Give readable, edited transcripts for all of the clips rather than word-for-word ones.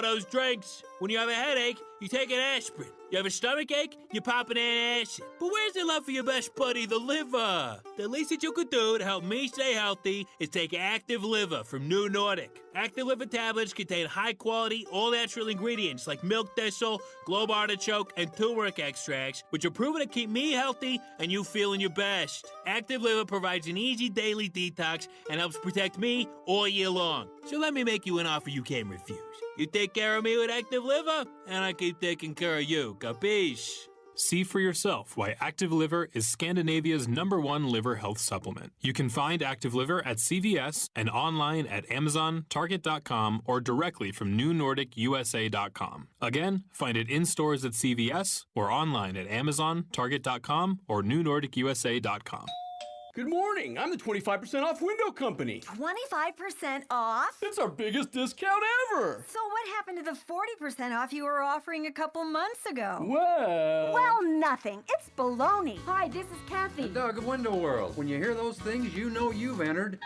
all those drinks. When you have a headache, you take an aspirin. You have a stomach ache, you pop an antacid. But where's the love for your best buddy, the liver? The least that you could do to help me stay healthy is take Active Liver from New Nordic. Active Liver tablets contain high-quality, all-natural ingredients like milk thistle, globe artichoke, and turmeric extracts, which are proven to keep me healthy and you feeling your best. Active Liver provides an easy daily detox and helps protect me all year long. So let me make you an offer you can't refuse. You take care of me with Active Liver, and I keep taking care of you. Capiche? See for yourself why Active Liver is Scandinavia's #1 liver health supplement. You can find Active Liver at CVS and online at Amazon, Target.com, or directly from NewNordicUSA.com. Again, find it in stores at CVS or online at Amazon, Target.com, or NewNordicUSA.com. Good morning. I'm the 25% off window company. 25% off? It's our biggest discount ever. So what happened to the 40% off you were offering a couple months ago? Well, nothing. It's baloney. Hi, this is Kathy. Doug of Window World. When you hear those things, you know you've entered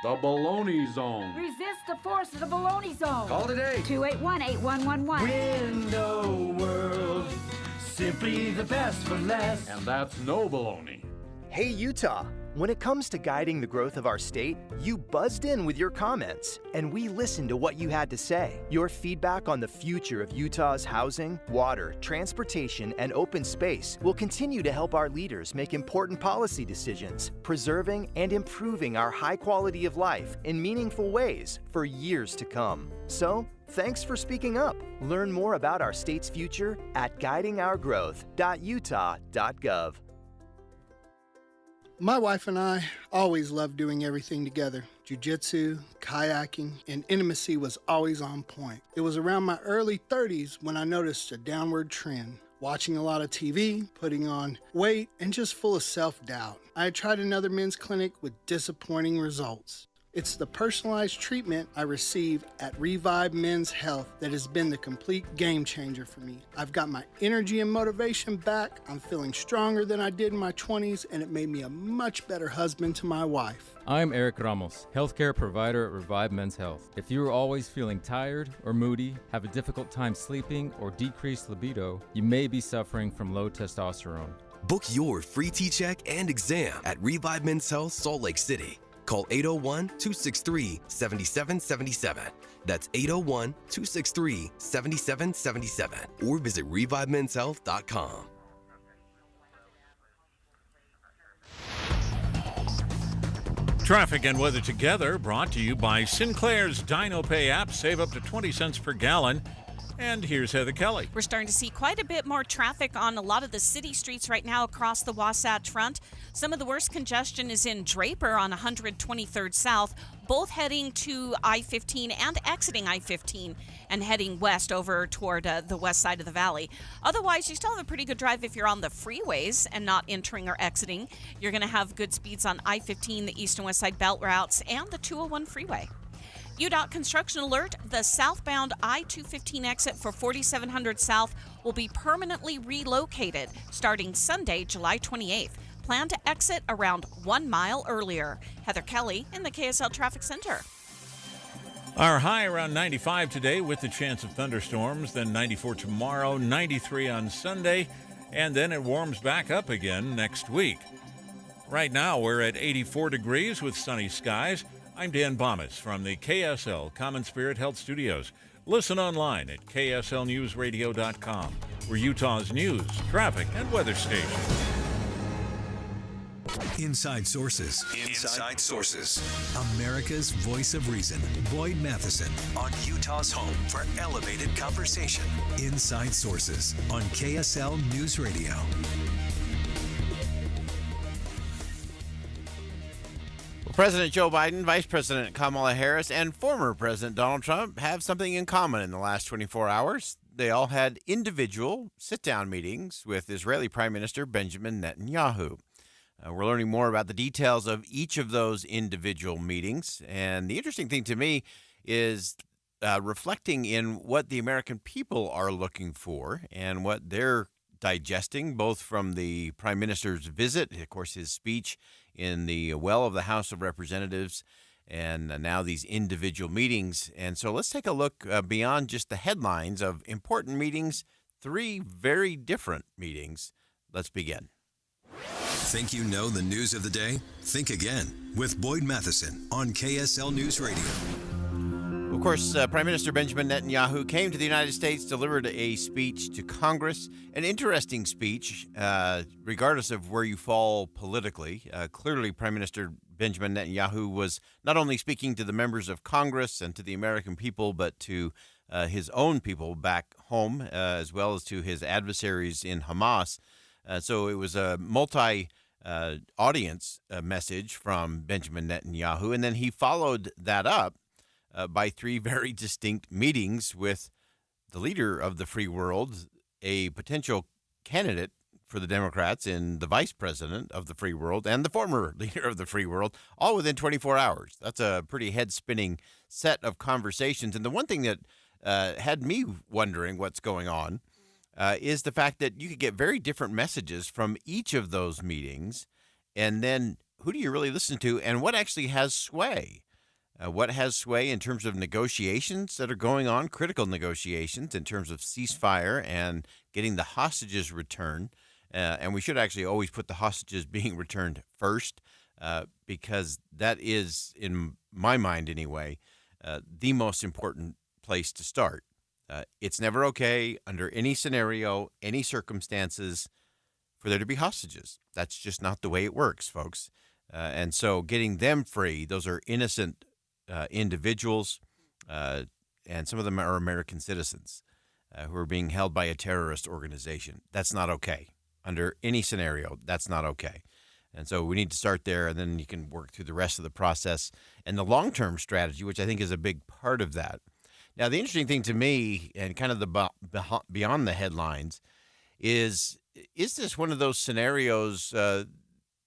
the baloney zone. Resist the force of the baloney zone. Call today. 281-8111. Window World. Simply the best for less. And that's no baloney. Hey, Utah. When it comes to guiding the growth of our state, you buzzed in with your comments, and we listened to what you had to say. Your feedback on the future of Utah's housing, water, transportation, and open space will continue to help our leaders make important policy decisions, preserving and improving our high quality of life in meaningful ways for years to come. So, thanks for speaking up. Learn more about our state's future at guidingourgrowth.utah.gov. My wife and I always loved doing everything together. Jiu-jitsu, kayaking, and intimacy was always on point. It was around my early 30s when I noticed a downward trend. Watching a lot of TV, putting on weight, and just full of self-doubt. I had tried another men's clinic with disappointing results. It's the personalized treatment I receive at Revive Men's Health that has been the complete game changer for me. I've got my energy and motivation back, I'm feeling stronger than I did in my 20s, and it made me a much better husband to my wife. I'm Eric Ramos, healthcare provider at Revive Men's Health. If you are always feeling tired or moody, have a difficult time sleeping, or decreased libido, you may be suffering from low testosterone. Book your free T-check and exam at Revive Men's Health Salt Lake City. Call 801-263-7777. That's 801-263-7777. Or visit ReviveMen'sHealth.com. Traffic and weather together brought to you by Sinclair's DinoPay app. Save up to 20 cents per gallon. And here's Heather Kelly. We're starting to see quite a bit more traffic on a lot of the city streets right now across the Wasatch Front. Some of the worst congestion is in Draper on 123rd South, both heading to I-15 and exiting I-15 and heading west over toward the west side of the valley. Otherwise, you still have a pretty good drive if you're on the freeways and not entering or exiting. You're going to have good speeds on I-15, the east and west side belt routes, and the 201 freeway. UDOT construction alert, the southbound I-215 exit for 4700 South will be permanently relocated starting Sunday, July 28th. Plan to exit around 1 mile earlier. Heather Kelly in the KSL Traffic Center. Our high around 95 today with the chance of thunderstorms, then 94 tomorrow, 93 on Sunday, and then it warms back up again next week. Right now we're at 84 degrees with sunny skies. I'm Dan Bomas from the KSL Common Spirit Health Studios. Listen online at kslnewsradio.com. We're Utah's news, traffic, and weather station. Inside Sources. Inside Sources. America's voice of reason. Boyd Matheson on Utah's home for elevated conversation. Inside Sources on KSL News Radio. President Joe Biden, Vice President Kamala Harris, and former President Donald Trump have something in common in the last 24 hours. They all had individual sit-down meetings with Israeli Prime Minister Benjamin Netanyahu. We're learning more about the details of each of those individual meetings. And the interesting thing to me is reflecting in what the American people are looking for and what they're digesting, both from the Prime Minister's visit, of course, his speech in the well of the House of Representatives, and now these individual meetings. And so let's take a look beyond just the headlines of important meetings, 3 very different meetings. Let's begin. Think you know the news of the day? Think again with Boyd Matheson on KSL News Radio. Of course, Prime Minister Benjamin Netanyahu came to the United States, delivered a speech to Congress, an interesting speech, regardless of where you fall politically. Clearly, Prime Minister Benjamin Netanyahu was not only speaking to the members of Congress and to the American people, but to his own people back home, as well as to his adversaries in Hamas. So it was a multi-audience message from Benjamin Netanyahu, and then he followed that up by 3 very distinct meetings with the leader of the free world, a potential candidate for the Democrats in the vice president of the free world, and the former leader of the free world, all within 24 hours. That's a pretty head-spinning set of conversations. And the one thing that had me wondering what's going on is the fact that you could get very different messages from each of those meetings, and then who do you really listen to, and what actually has sway? What has sway in terms of negotiations that are going on, critical negotiations in terms of ceasefire and getting the hostages returned. And we should actually always put the hostages being returned first, because that is, in my mind anyway, the most important place to start. It's never okay under any scenario, any circumstances, for there to be hostages. That's just not the way it works, folks. And so getting them free, those are innocent individuals, and some of them are American citizens who are being held by a terrorist organization. That's not okay. Under any scenario, that's not okay. And so we need to start there, and then you can work through the rest of the process and the long-term strategy, which I think is a big part of that. Now, the interesting thing to me, and kind of the beyond the headlines, is this one of those scenarios?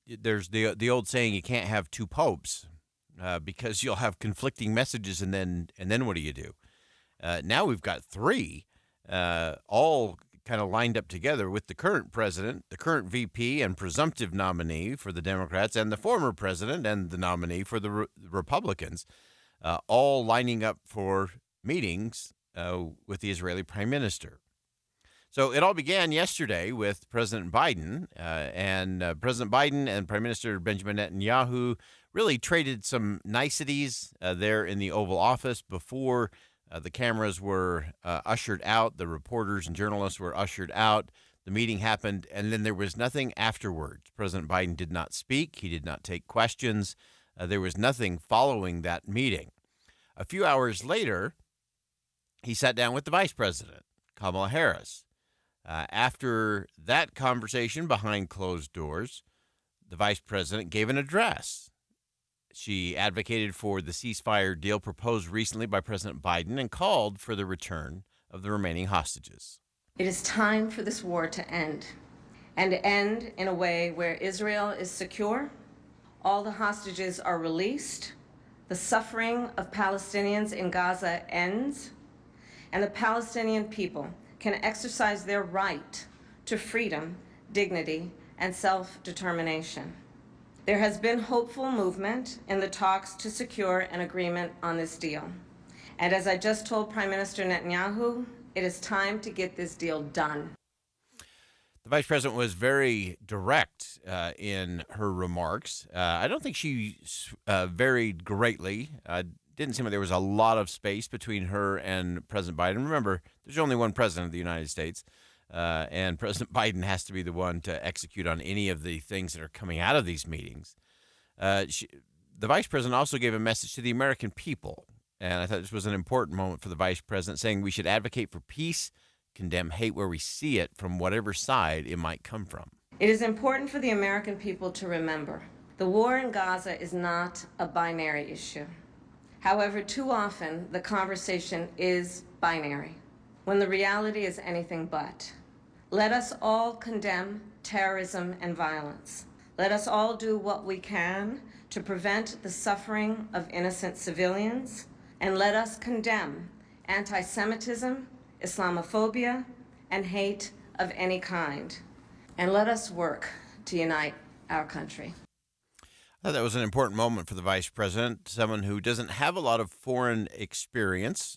There's the old saying, you can't have 2 popes. Because you'll have conflicting messages, and then what do you do? Now we've got 3, all kind of lined up together with the current president, the current VP and presumptive nominee for the Democrats, and the former president and the nominee for the Republicans, all lining up for meetings with the Israeli prime minister. So it all began yesterday with President Biden, and President Biden and Prime Minister Benjamin Netanyahu really traded some niceties there in the Oval Office before the cameras were ushered out. The reporters and journalists were ushered out. The meeting happened, and then there was nothing afterwards. President Biden did not speak. He did not take questions. There was nothing following that meeting. A few hours later, he sat down with the vice president, Kamala Harris. After that conversation behind closed doors, the vice president gave an address. She advocated for the ceasefire deal proposed recently by President Biden and called for the return of the remaining hostages. It is time for this war to end, and end in a way where Israel is secure, all the hostages are released, the suffering of Palestinians in Gaza ends, and the Palestinian people can exercise their right to freedom, dignity, and self-determination. There has been hopeful movement in the talks to secure an agreement on this deal. And as I just told Prime Minister Netanyahu, it is time to get this deal done. The vice president was very direct in her remarks. I don't think she varied greatly. Didn't seem like there was a lot of space between her and President Biden. Remember, there's only one president of the United States. And President Biden has to be the one to execute on any of the things that are coming out of these meetings. The vice president also gave a message to the American people, and I thought this was an important moment for the vice president, saying we should advocate for peace, condemn hate where we see it from whatever side it might come from. It is important for the American people to remember the war in Gaza is not a binary issue. However, too often the conversation is binary, when the reality is anything but. Let us all condemn terrorism and violence. Let us all do what we can to prevent the suffering of innocent civilians, and let us condemn anti-Semitism, Islamophobia, and hate of any kind. And let us work to unite our country. That was an important moment for the vice president, someone who doesn't have a lot of foreign experience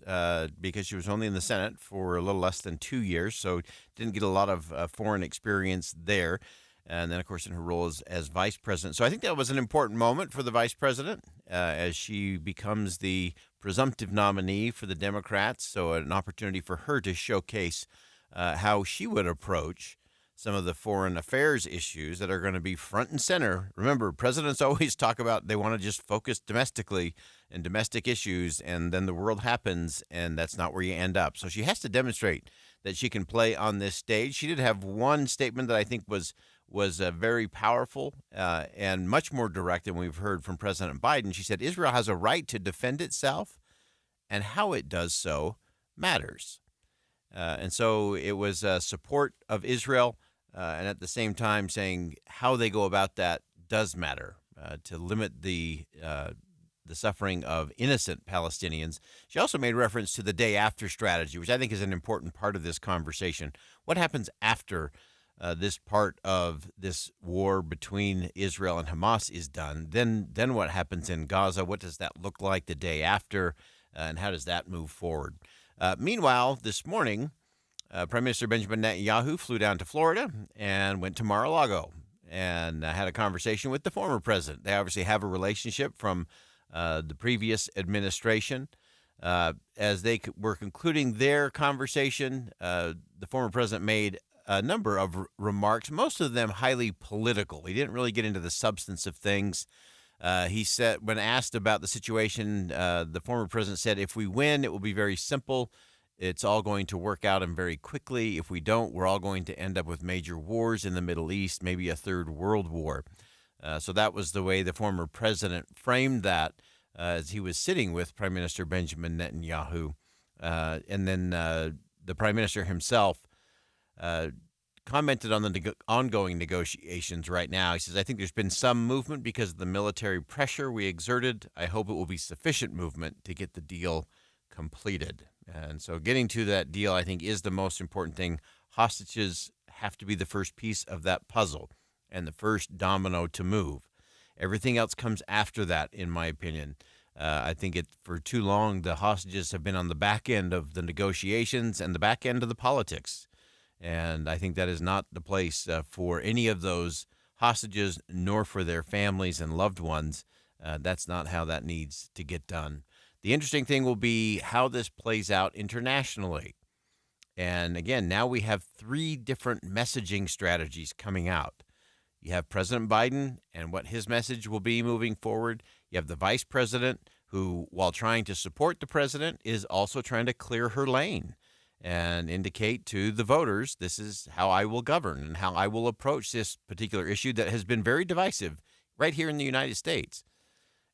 because she was only in the Senate for a little less than 2 years, so didn't get a lot of foreign experience there. And then, of course, in her role as vice president. So I think that was an important moment for the vice president as she becomes the presumptive nominee for the Democrats. So an opportunity for her to showcase how she would approach some of the foreign affairs issues that are going to be front and center. Remember, presidents always talk about they want to just focus domestically and domestic issues, and then the world happens, and that's not where you end up. So she has to demonstrate that she can play on this stage. She did have one statement that I think was very powerful and much more direct than we've heard from President Biden. She said, Israel has a right to defend itself, and how it does so matters. And so it was support of Israel, and at the same time saying how they go about that does matter to limit the suffering of innocent Palestinians. She also made reference to the day after strategy, which I think is an important part of this conversation. What happens after this part of this war between Israel and Hamas is done? Then what happens in Gaza? What does that look like the day after, and how does that move forward? Meanwhile, this morning, Prime Minister Benjamin Netanyahu flew down to Florida and went to Mar-a-Lago and had a conversation with the former president. They obviously have a relationship from the previous administration. As they were concluding their conversation, the former president made a number of remarks, most of them highly political. He didn't really get into the substance of things. He said, when asked about the situation, the former president said, if we win, it will be very simple. It's all going to work out and very quickly. If we don't, we're all going to end up with major wars in the Middle East, maybe a third world war. So that was the way the former president framed that as he was sitting with Prime Minister Benjamin Netanyahu. And then the Prime Minister himself commented on the ongoing negotiations right now. He says, I think there's been some movement because of the military pressure we exerted. I hope it will be sufficient movement to get the deal completed. And so getting to that deal, I think, is the most important thing. Hostages have to be the first piece of that puzzle and the first domino to move. Everything else comes after that, in my opinion. I think for too long, the hostages have been on the back end of the negotiations and the back end of the politics. And I think that is not the place for any of those hostages, nor for their families and loved ones. That's not how that needs to get done. The interesting thing will be how this plays out internationally. And again, now we have 3 different messaging strategies coming out. You have President Biden and what his message will be moving forward. You have the vice president who, while trying to support the president, is also trying to clear her lane and indicate to the voters, this is how I will govern and how I will approach this particular issue that has been very divisive right here in the United States.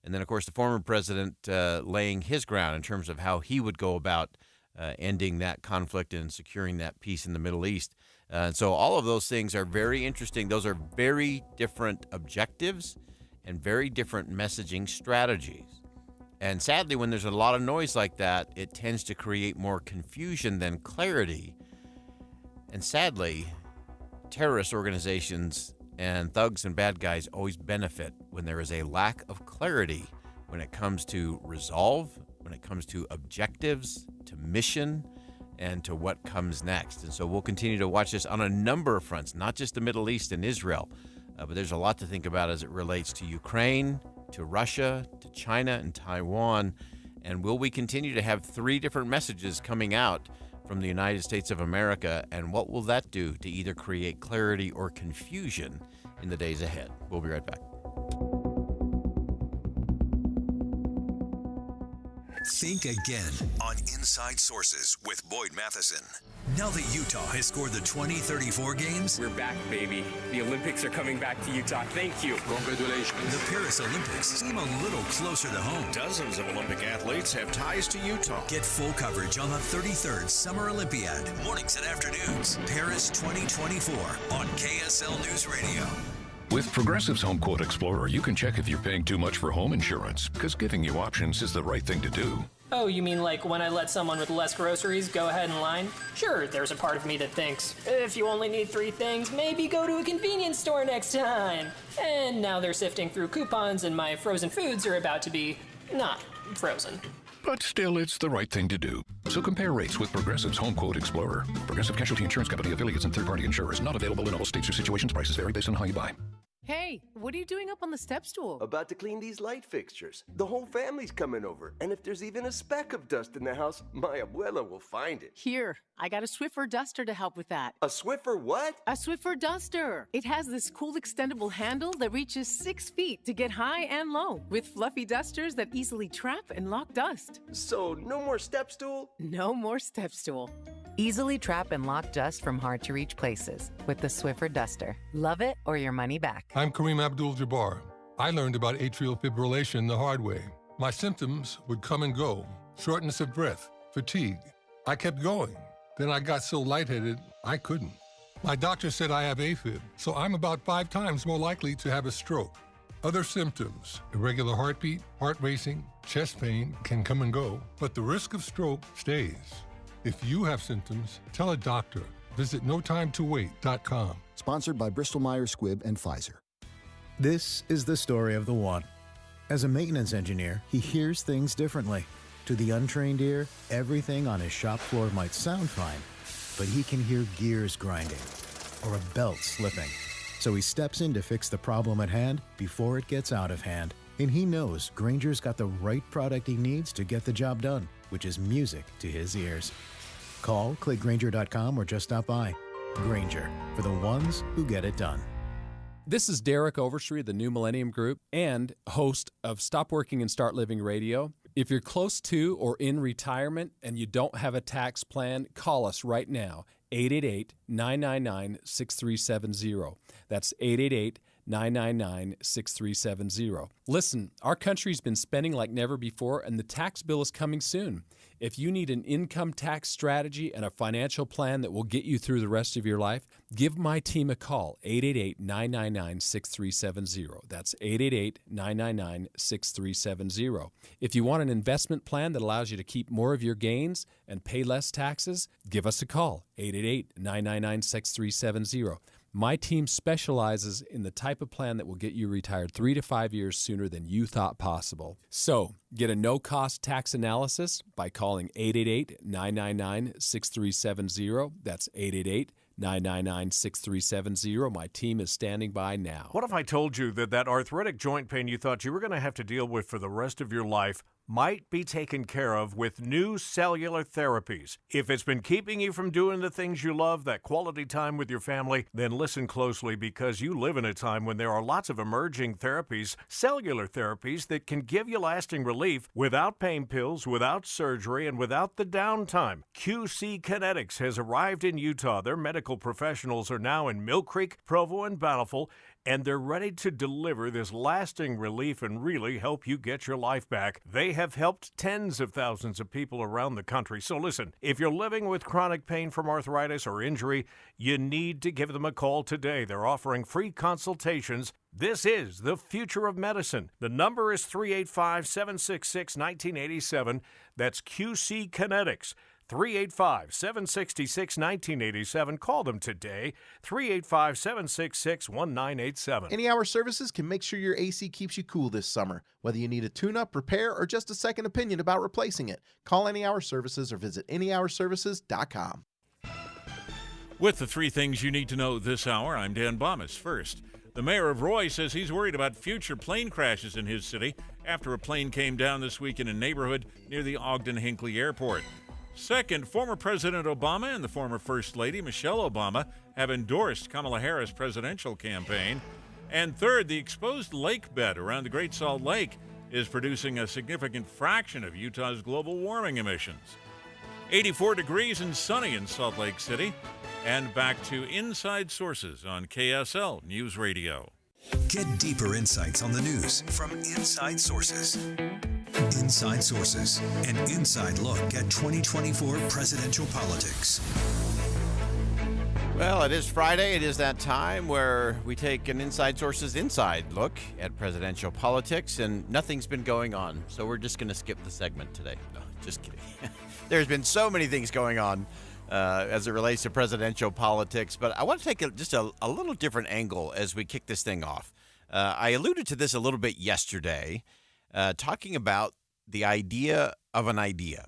And then, of course, the former president laying his ground in terms of how he would go about ending that conflict and securing that peace in the Middle East. And so all of those things are very interesting. Those are very different objectives and very different messaging strategies. And sadly, when there's a lot of noise like that, it tends to create more confusion than clarity. And sadly, terrorist organizations and thugs and bad guys always benefit when there is a lack of clarity when it comes to resolve, when it comes to objectives, to mission, and to what comes next. And so we'll continue to watch this on a number of fronts, not just the Middle East and Israel, but there's a lot to think about as it relates to Ukraine, to Russia, to China, and Taiwan. And will we continue to have 3 different messages coming out from the United States of America, and what will that do to either create clarity or confusion in the days ahead? We'll be right back. Think again on Inside Sources with Boyd Matheson. Now that Utah has scored the 2034 games, we're back, baby. The Olympics are coming back to Utah. Thank you. Congratulations. The Paris Olympics seem a little closer to home. Dozens of Olympic athletes have ties to Utah. Get full coverage on the 33rd Summer Olympiad, mornings and afternoons. Paris 2024 on KSL News Radio. With Progressive's Home Quote Explorer, you can check if you're paying too much for home insurance, because giving you options is the right thing to do. Oh, you mean like when I let someone with less groceries go ahead in line? Sure, there's a part of me that thinks, if you only need 3 things, maybe go to a convenience store next time. And now they're sifting through coupons and my frozen foods are about to be not frozen. But still, it's the right thing to do. So compare rates with Progressive's Home Quote Explorer. Progressive Casualty Insurance Company affiliates and third-party insurers. Not available in all states or situations. Prices vary based on how you buy. Hey, what are you doing up on the step stool? About to clean these light fixtures. The whole family's coming over, and if there's even a speck of dust in the house, my abuela will find it. Here, I got a Swiffer duster to help with that. A Swiffer what? A Swiffer duster. It has this cool extendable handle that reaches 6 feet to get high and low, with fluffy dusters that easily trap and lock dust. So, no more step stool? No more step stool. Easily trap and lock dust from hard-to-reach places with the Swiffer duster. Love it or your money back. I'm Kareem Abdul-Jabbar. I learned about atrial fibrillation the hard way. My symptoms would come and go, shortness of breath, fatigue. I kept going. Then I got so lightheaded, I couldn't. My doctor said I have AFib, so I'm about 5 times more likely to have a stroke. Other symptoms, irregular heartbeat, heart racing, chest pain can come and go, but the risk of stroke stays. If you have symptoms, tell a doctor. Visit notimetowait.com. Sponsored by Bristol-Myers Squibb and Pfizer. This is the story of the one. As a maintenance engineer, he hears things differently. To the untrained ear, everything on his shop floor might sound fine, but he can hear gears grinding or a belt slipping. So he steps in to fix the problem at hand before it gets out of hand. And he knows Grainger's got the right product he needs to get the job done, which is music to his ears. Call, click Grainger.com, or just stop by. Grainger, for the ones who get it done. This is Derek Overstreet of the New Millennium Group and host of Stop Working and Start Living Radio. If you're close to or in retirement and you don't have a tax plan, call us right now, 888-999-6370. That's 888-999-6370. Listen, our country's been spending like never before, and the tax bill is coming soon. If you need an income tax strategy and a financial plan that will get you through the rest of your life, give my team a call, 888-999-6370. That's 888-999-6370. If you want an investment plan that allows you to keep more of your gains and pay less taxes, give us a call, 888-999-6370. My team specializes in the type of plan that will get you retired 3 to 5 years sooner than you thought possible. So, get a no-cost tax analysis by calling 888-999-6370. That's 888-999-6370. My team is standing by now. What if I told you that arthritic joint pain you thought you were going to have to deal with for the rest of your life might be taken care of with new cellular therapies? If it's been keeping you from doing the things you love, that quality time with your family, then listen closely, because you live in a time when there are lots of emerging therapies, cellular therapies, that can give you lasting relief without pain pills, without surgery, and without the downtime. QC Kinetics has arrived in Utah. Their medical professionals are now in Mill Creek, Provo, and Bountiful, and they're ready to deliver this lasting relief and really help you get your life back. They have helped tens of thousands of people around the country. So listen, if you're living with chronic pain from arthritis or injury, you need to give them a call today. They're offering free consultations. This is the future of medicine. The number is 385-766-1987. That's QC Kinetics. 385-766-1987. Call them today, 385-766-1987. Any Hour Services can make sure your AC keeps you cool this summer. Whether you need a tune-up, repair, or just a second opinion about replacing it, call Any Hour Services or visit anyhourservices.com. With the 3 things you need to know this hour, I'm Dan Bomas. First, the mayor of Roy says he's worried about future plane crashes in his city after a plane came down this week in a neighborhood near the Ogden-Hinckley Airport. Second, former President Obama and the former First Lady, Michelle Obama, have endorsed Kamala Harris' presidential campaign. And third, the exposed lake bed around the Great Salt Lake is producing a significant fraction of Utah's global warming emissions. 84 degrees and sunny in Salt Lake City. And back to Inside Sources on KSL News Radio. Get deeper insights on the news from Inside Sources. Inside Sources, an inside look at 2024 presidential politics. Well, it is Friday. It is that time where we take an Inside Sources inside look at presidential politics, and nothing's been going on, so we're just going to skip the segment today. Just kidding. There's been so many things going on as it relates to presidential politics, but I want to take just a little different angle as we kick this thing off. I alluded to this a little bit yesterday, talking about the idea of an idea.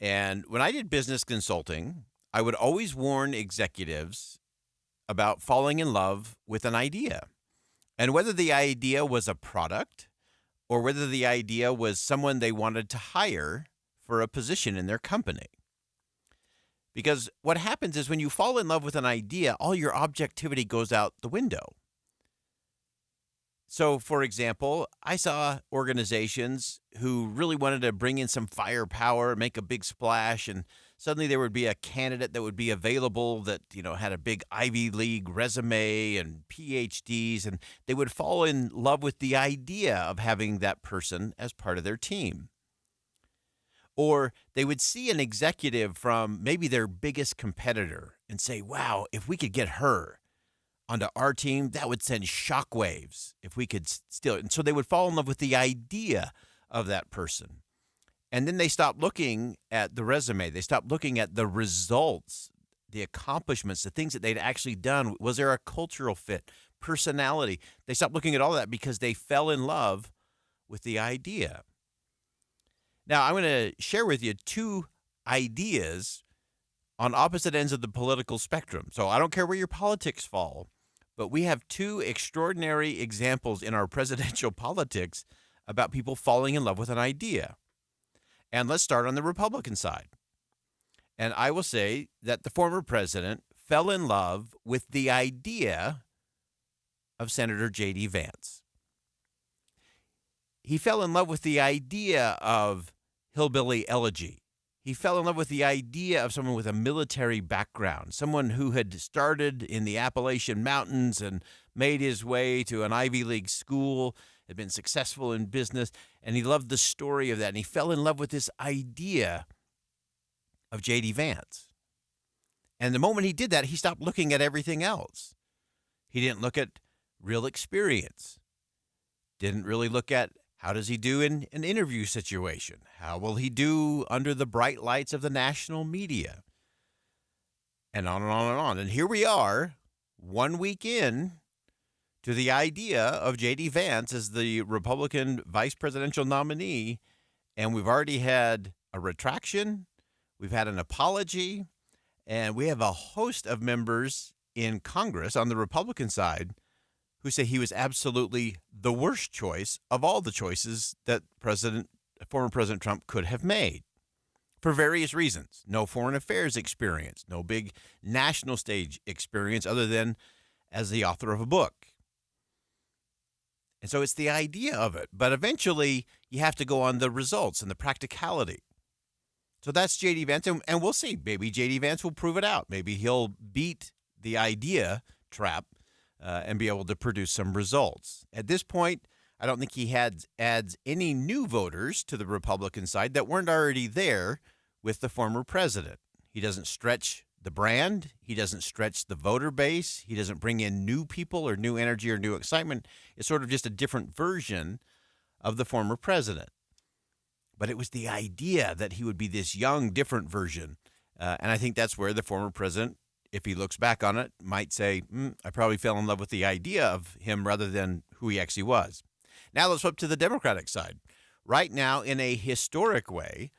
And when I did business consulting, I would always warn executives about falling in love with an idea. And whether the idea was a product or whether the idea was someone they wanted to hire for a position in their company. Because what happens is when you fall in love with an idea, all your objectivity goes out the window. So, for example, I saw organizations who really wanted to bring in some firepower, make a big splash, and suddenly there would be a candidate that would be available that, had a big Ivy League resume and PhDs, and they would fall in love with the idea of having that person as part of their team. Or they would see an executive from maybe their biggest competitor and say, wow, if we could get her onto our team, that would send shockwaves if we could steal it. And so they would fall in love with the idea of that person. And then they stopped looking at the resume. They stopped looking at the results, the accomplishments, the things that they'd actually done. Was there a cultural fit, personality? They stopped looking at all that because they fell in love with the idea. Now, I'm going to share with you two ideas on opposite ends of the political spectrum. So I don't care where your politics fall, but we have two extraordinary examples in our presidential politics about people falling in love with an idea. And let's start on the Republican side. And I will say that the former president fell in love with the idea of Senator J.D. Vance. He fell in love with the idea of hillbilly elegy. He fell in love with the idea of someone with a military background, someone who had started in the Appalachian Mountains and made his way to an Ivy League school, had been successful in business, and he loved the story of that. And he fell in love with this idea of J.D. Vance. And the moment he did that, he stopped looking at everything else. He didn't look at real experience, didn't really look at how does he do in an interview situation? How will he do under the bright lights of the national media? And on and on and on. And here we are, 1 week in to the idea of J.D. Vance as the Republican vice presidential nominee, and we've already had a retraction, we've had an apology, and we have a host of members in Congress on the Republican side who say he was absolutely the worst choice of all the choices that former President Trump could have made for various reasons. No foreign affairs experience, no big national stage experience other than as the author of a book. And so it's the idea of it. But eventually you have to go on the results and the practicality. So that's J.D. Vance, and we'll see. Maybe J.D. Vance will prove it out. Maybe he'll beat the idea trap and be able to produce some results. At this point, I don't think he adds any new voters to the Republican side that weren't already there with the former president. He doesn't stretch the brand. He doesn't stretch the voter base. He doesn't bring in new people or new energy or new excitement. It's sort of just a different version of the former president. But it was the idea that he would be this young, different version. And I think that's where the former president, if he looks back on it, might say, I probably fell in love with the idea of him rather than who he actually was. Now let's flip to the Democratic side. Right now, in a historic way,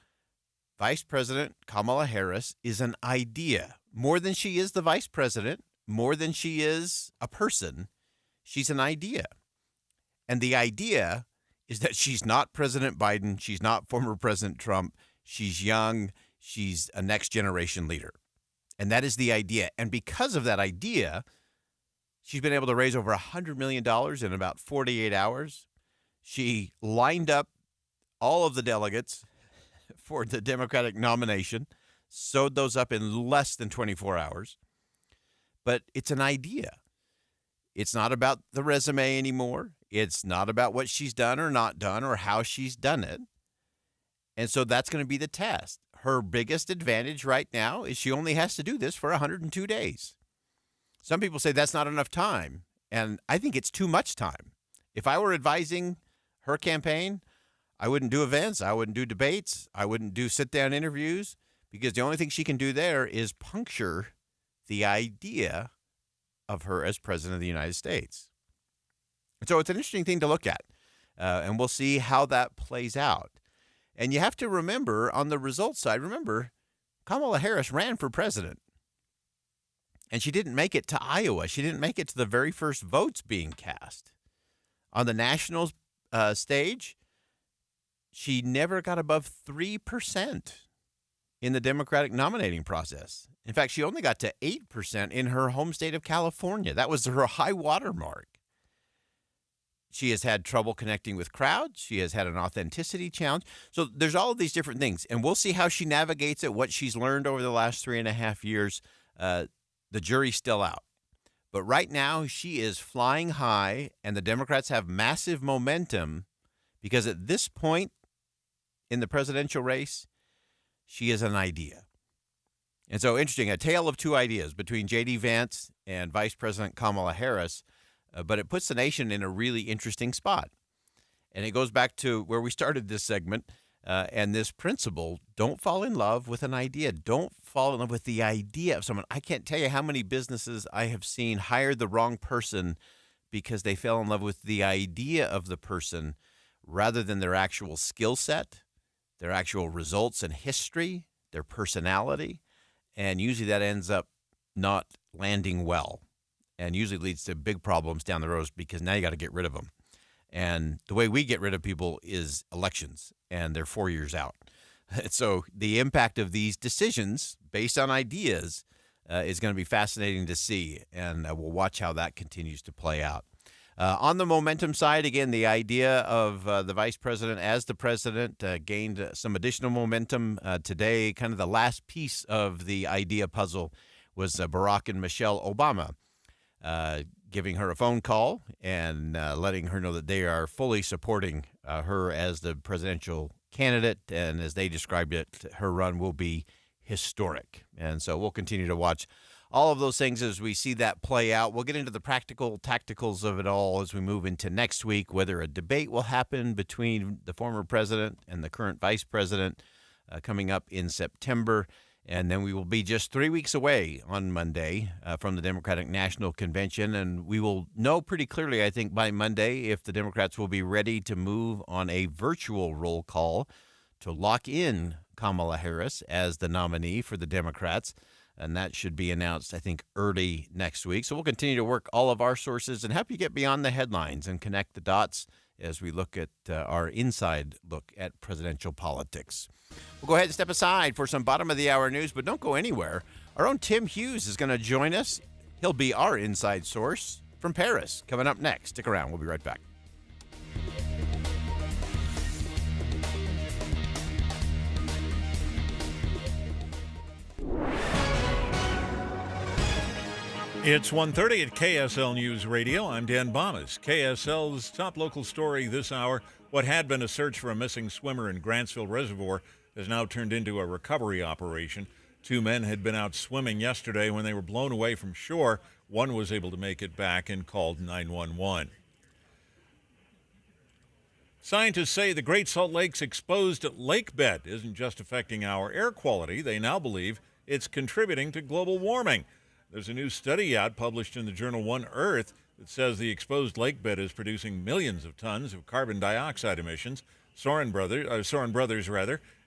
Vice President Kamala Harris is an idea. More than she is the vice president, more than she is a person, she's an idea. And the idea is that she's not President Biden, she's not former President Trump, she's young, she's a next generation leader. And that is the idea. And because of that idea, she's been able to raise over $100 million in about 48 hours. She lined up all of the delegates for the Democratic nomination, sewed those up in less than 24 hours. But it's an idea. It's not about the resume anymore. It's not about what she's done or not done or how she's done it. And so that's going to be the test. Her biggest advantage right now is she only has to do this for 102 days. Some people say that's not enough time, and I think it's too much time. If I were advising her campaign, I wouldn't do events. I wouldn't do debates. I wouldn't do sit-down interviews, because the only thing she can do there is puncture the idea of her as president of the United States. And so it's an interesting thing to look at, and we'll see how that plays out. And you have to remember, on the results side, remember, Kamala Harris ran for president, and she didn't make it to Iowa. She didn't make it to the very first votes being cast. On the national stage, she never got above 3% in the Democratic nominating process. In fact, she only got to 8% in her home state of California. That was her high water mark. She has had trouble connecting with crowds. She has had an authenticity challenge. So there's all of these different things, and we'll see how she navigates it, what she's learned over the last 3.5 years. The jury's still out. But right now, she is flying high, and the Democrats have massive momentum because at this point in the presidential race, she is an idea. And so interesting, a tale of two ideas between J.D. Vance and Vice President Kamala Harris, but it puts the nation in a really interesting spot. And it goes back to where we started this segment and this principle: don't fall in love with an idea. Don't fall in love with the idea of someone. I can't tell you how many businesses I have seen hire the wrong person because they fell in love with the idea of the person rather than their actual skill set, their actual results and history, their personality. And usually that ends up not landing well, and usually leads to big problems down the road because now you got to get rid of them. And the way we get rid of people is elections, and they're 4 years out. So the impact of these decisions based on ideas is going to be fascinating to see, and we'll watch how that continues to play out. On the momentum side, again, the idea of the vice president as the president gained some additional momentum today. Kind of the last piece of the idea puzzle was Barack and Michelle Obama giving her a phone call and letting her know that they are fully supporting her as the presidential candidate. And as they described it, her run will be historic. And so we'll continue to watch all of those things as we see that play out. We'll get into the practical tacticals of it all as we move into next week, whether a debate will happen between the former president and the current vice president coming up in September. And then we will be just 3 weeks away on Monday from the Democratic National Convention. And we will know pretty clearly, I think, by Monday if the Democrats will be ready to move on a virtual roll call to lock in Kamala Harris as the nominee for the Democrats. And that should be announced, I think, early next week. So we'll continue to work all of our sources and help you get beyond the headlines and connect the dots as we look at our inside look at presidential politics. We'll go ahead and step aside for some bottom-of-the-hour news, but don't go anywhere. Our own Tim Hughes is going to join us. He'll be our inside source from Paris. Coming up next. Stick around. We'll be right back. It's 1:30 at KSL News Radio. I'm Dan Bomas. KSL's top local story this hour: what had been a search for a missing swimmer in Grantsville Reservoir has now turned into a recovery operation. 2 men had been out swimming yesterday when they were blown away from shore. One was able to make it back and called 911. Scientists say the Great Salt Lake's exposed lake bed isn't just affecting our air quality. They now believe it's contributing to global warming. There's a new study out published in the journal One Earth that says the exposed lake bed is producing millions of tons of carbon dioxide emissions. Soren Brothers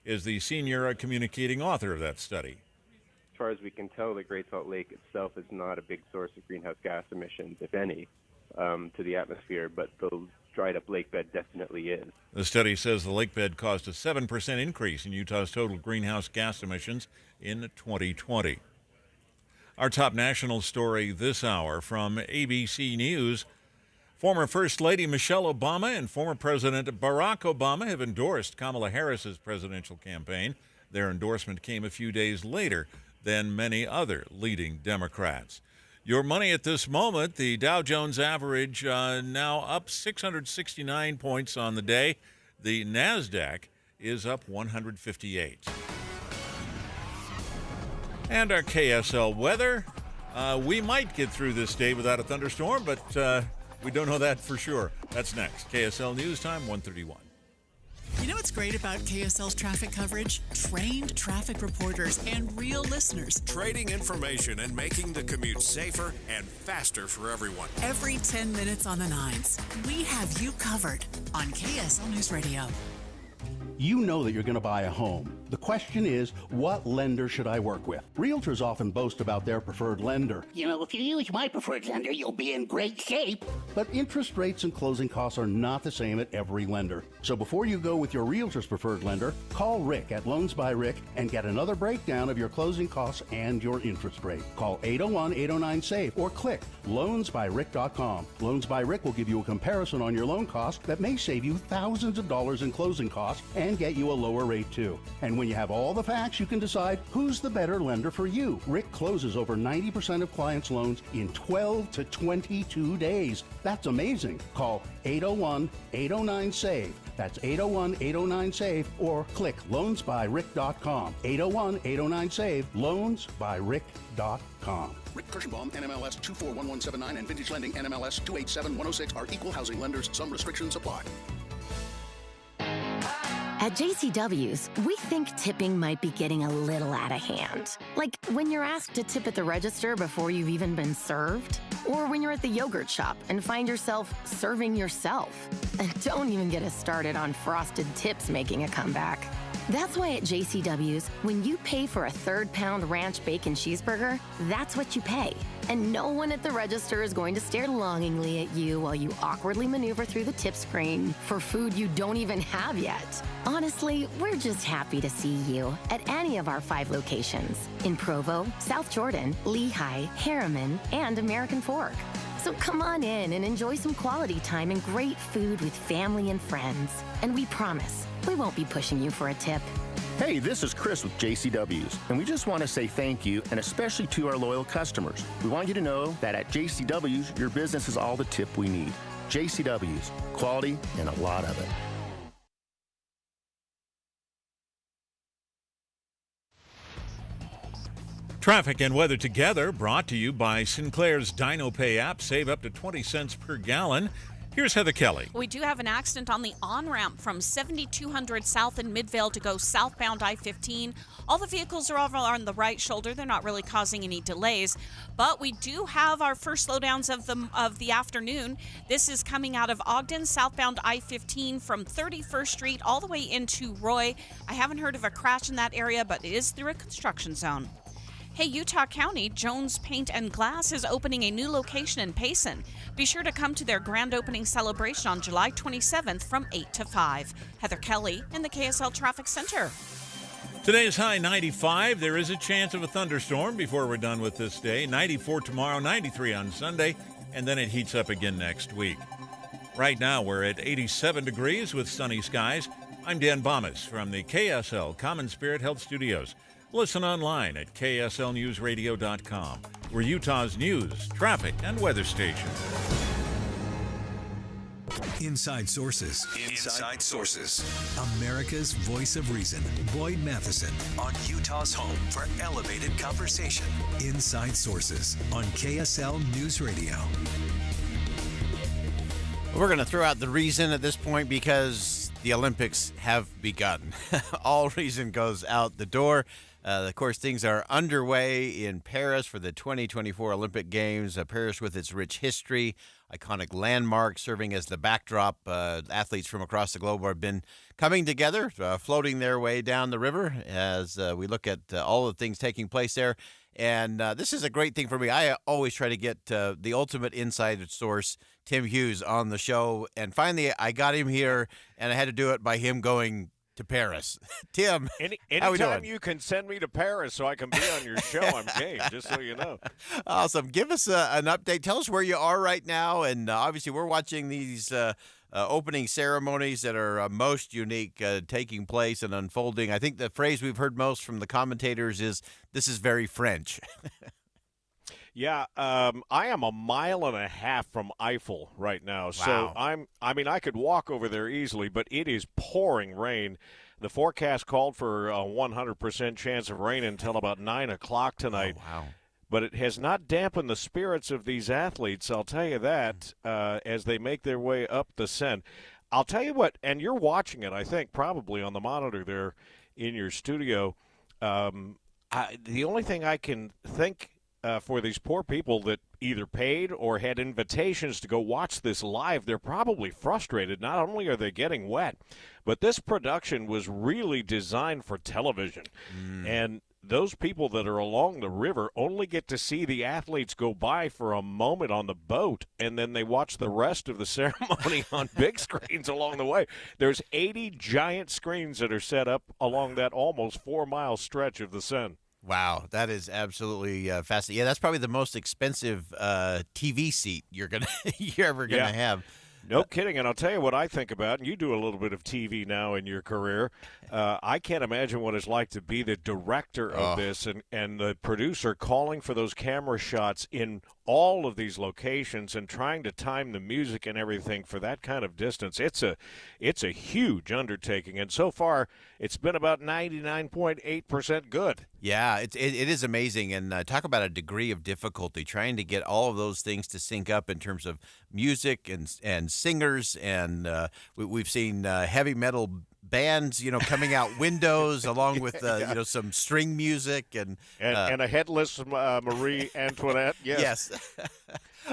is the senior communicating author of that study. As far as we can tell, the Great Salt Lake itself is not a big source of greenhouse gas emissions, if any, to the atmosphere, but the dried up lake bed definitely is. The study says the lake bed caused a 7% increase in Utah's total greenhouse gas emissions in 2020. Our top national story this hour from ABC News. Former First Lady Michelle Obama and former President Barack Obama have endorsed Kamala Harris's presidential campaign. Their endorsement came a few days later than many other leading Democrats. Your money at this moment: the Dow Jones average now up 669 points on the day. The NASDAQ is up 158. And our KSL weather. We might get through this day without a thunderstorm, but we don't know that for sure. That's next. KSL News Time, 1:31. You know what's great about KSL's traffic coverage? Trained traffic reporters and real listeners. Trading information and making the commute safer and faster for everyone. Every 10 minutes on the 9s, we have you covered on KSL News Radio. You know that you're going to buy a home. The question is, what lender should I work with? Realtors often boast about their preferred lender. You know, if you use my preferred lender, you'll be in great shape. But interest rates and closing costs are not the same at every lender. So before you go with your realtor's preferred lender, call Rick at Loans by Rick and get another breakdown of your closing costs and your interest rate. Call 801-809-SAVE or click loansbyrick.com. Loans by Rick will give you a comparison on your loan cost that may save you thousands of dollars in closing costs and get you a lower rate too. And when you have all the facts, you can decide who's the better lender for you. Rick closes over 90% of clients' loans in 12 to 22 days. That's amazing. Call 801-809-SAVE. That's 801-809-SAVE or click loansbyrick.com. 801-809-SAVE, loansbyrick.com. Rick Kirschenbaum, NMLS 241179, and Vintage Lending, NMLS 287106 are equal housing lenders. Some restrictions apply. At JCW's, we think tipping might be getting a little out of hand. Like when you're asked to tip at the register before you've even been served, or when you're at the yogurt shop and find yourself serving yourself. And don't even get us started on frosted tips making a comeback. That's why at JCW's, when you pay for a third-pound ranch bacon cheeseburger, that's what you pay. And no one at the register is going to stare longingly at you while you awkwardly maneuver through the tip screen for food you don't even have yet. Honestly, we're just happy to see you at any of our 5 locations in Provo, South Jordan, Lehigh, Harriman, and American Fork. So come on in and enjoy some quality time and great food with family and friends. And we promise, we won't be pushing you for a tip. Hey, this is Chris with JCW's, and we just want to say thank you, and especially to our loyal customers. We want you to know that at JCW's, your business is all the tip we need. JCW's, quality and a lot of it. Traffic and weather together, brought to you by Sinclair's DinoPay app. Save up to 20 cents per gallon. Here's Heather Kelly. We do have an accident on the on-ramp from 7200 south in Midvale to go southbound I-15. All the vehicles are over on the right shoulder. They're not really causing any delays, but we do have our first slowdowns of the afternoon. This is coming out of Ogden, southbound I-15 from 31st Street all the way into Roy. I haven't heard of a crash in that area, but it is through a construction zone. Hey, Utah County, Jones Paint and Glass is opening a new location in Payson. Be sure to come to their grand opening celebration on July 27th from 8 to 5. Heather Kelly in the KSL Traffic Center. Today's high 95. There is a chance of a thunderstorm before we're done with this day. 94 tomorrow, 93 on Sunday, and then it heats up again next week. Right now, we're at 87 degrees with sunny skies. I'm Dan Bomas from the KSL Common Spirit Health Studios. Listen online at kslnewsradio.com. We're Utah's news, traffic, and weather station. Inside Sources. Inside Sources. America's voice of reason. Boyd Matheson on Utah's home for elevated conversation. Inside Sources on KSL News Radio. We're going to throw out the reason at this point because the Olympics have begun. All reason goes out the door. Of course, things are underway in Paris for the 2024 Olympic Games. Paris with its rich history, iconic landmarks serving as the backdrop. Athletes from across the globe have been coming together, floating their way down the river as we look at all the things taking place there. And this is a great thing for me. I always try to get the ultimate insider source, Tim Hughes, on the show. And finally, I got him here, and I had to do it by him going to Paris. Tim, how we anytime doing? you can send me to Paris so I can be on your show, I'm game, just so you know. Awesome. Give us an update. Tell us where you are right now. And obviously, we're watching these opening ceremonies that are most unique taking place and unfolding. I think the phrase we've heard most from the commentators is, this is very French. Yeah, I am 1.5 miles from Eiffel right now. So I could walk over there easily, but it is pouring rain. The forecast called for a 100% chance of rain until about 9 o'clock tonight. Oh, wow. But it has not dampened the spirits of these athletes, I'll tell you that, as they make their way up the Seine. I'll tell you what, and you're watching it, I think, probably on the monitor there in your studio. The only thing I can think for these poor people that either paid or had invitations to go watch this live, they're probably frustrated. Not only are they getting wet, but this production was really designed for television. And those people that are along the river only get to see the athletes go by for a moment on the boat, and then they watch the rest of the ceremony on big screens along the way. There's 80 giant screens that are set up along that almost 4-mile stretch of the Seine. Wow, that is absolutely fascinating. Yeah, that's probably the most expensive TV seat you're ever gonna have. No kidding. And I'll tell you what I think about, and you do a little bit of TV now in your career. I can't imagine what it's like to be the director of this and the producer calling for those camera shots in all of these locations and trying to time the music and everything for that kind of distance. It's a huge undertaking, and so far it's been about 99.8% good. Yeah, it is amazing, and talk about a degree of difficulty trying to get all of those things to sync up in terms of music and singers, and we've seen heavy metal bands, coming out windows along with some string music and a headless Marie Antoinette. Yes.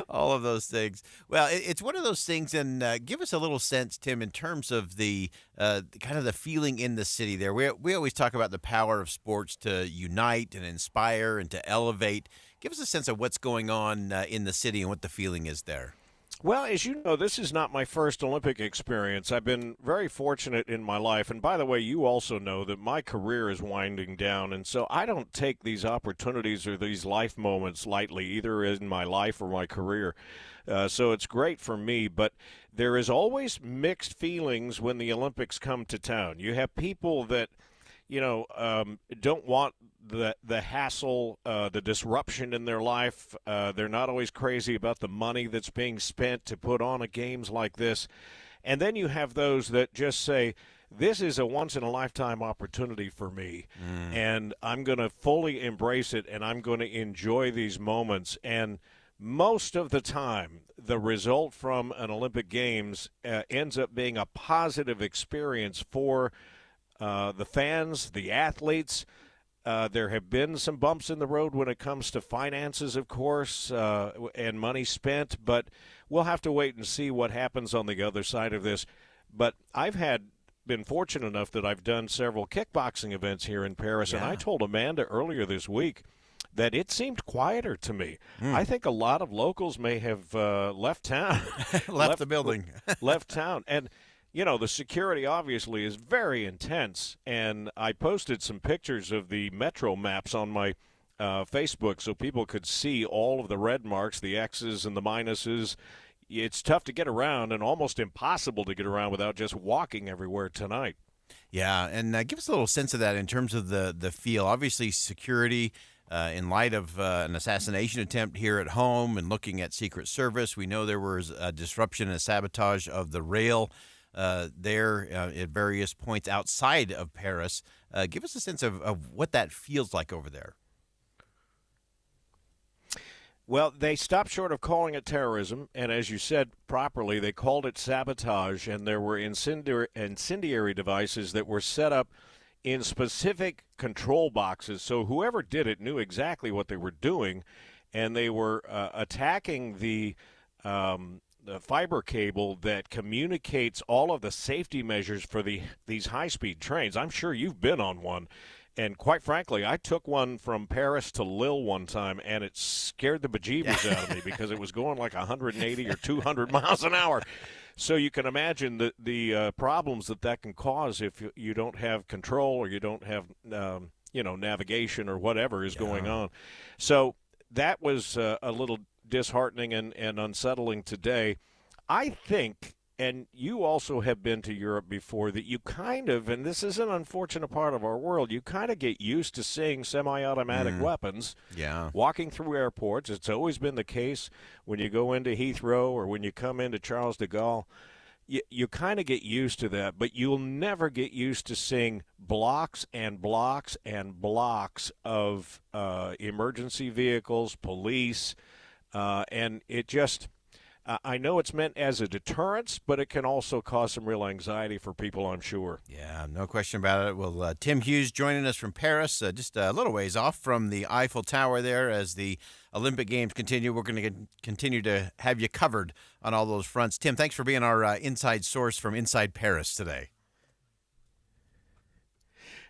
All of those things. Well, it's one of those things, and give us a little sense, Tim, in terms of the kind of the feeling in the city there. We always talk about the power of sports to unite and inspire and to elevate. Give us a sense of what's going on in the city and what the feeling is there. Well, as you know, this is not my first Olympic experience. I've been very fortunate in my life. And by the way, you also know that my career is winding down. And so I don't take these opportunities or these life moments lightly, either in my life or my career. So it's great for me. But there is always mixed feelings when the Olympics come to town. You have people that, don't want the hassle, the disruption in their life. They're not always crazy about the money that's being spent to put on a games like this. And then you have those that just say, this is a once-in-a-lifetime opportunity for me, and I'm going to fully embrace it, and I'm going to enjoy these moments. And most of the time, the result from an Olympic Games ends up being a positive experience for the fans, the athletes. There have been some bumps in the road when it comes to finances, of course, and money spent, but we'll have to wait and see what happens on the other side of this. But I've been fortunate enough that I've done several kickboxing events here in Paris, and I told Amanda earlier this week that it seemed quieter to me. I think a lot of locals may have left town. left the building. left town. And the security obviously is very intense, and I posted some pictures of the metro maps on my Facebook so people could see all of the red marks, the X's and the minuses. It's tough to get around and almost impossible to get around without just walking everywhere tonight. Yeah, and give us a little sense of that in terms of the feel. Obviously, security in light of an assassination attempt here at home and looking at Secret Service. We know there was a disruption and a sabotage of the rail there at various points outside of Paris. Give us a sense of what that feels like over there. Well, they stopped short of calling it terrorism, and as you said properly, they called it sabotage, and there were incendiary devices that were set up in specific control boxes, so whoever did it knew exactly what they were doing, and they were attacking the fiber cable that communicates all of the safety measures for these high-speed trains. I'm sure you've been on one. And quite frankly, I took one from Paris to Lille one time, and it scared the bejeebers out of me because it was going like 180 or 200 miles an hour. So you can imagine the problems that can cause if you don't have control or you don't have navigation or whatever is going on. So that was a little disheartening and unsettling today. I think, and you also have been to Europe before, that you kind of, and this is an unfortunate part of our world, you kind of get used to seeing semi-automatic weapons walking through airports. It's always been the case when you go into Heathrow or when you come into Charles de Gaulle. You kind of get used to that, but you'll never get used to seeing blocks and blocks and blocks of emergency vehicles, police, and it just I know it's meant as a deterrence, but it can also cause some real anxiety for people, I'm sure. Yeah, no question about it. Well, Tim Hughes joining us from Paris, just a little ways off from the Eiffel Tower there as the Olympic Games continue. We're going to continue to have you covered on all those fronts. Tim, thanks for being our inside source from inside Paris today.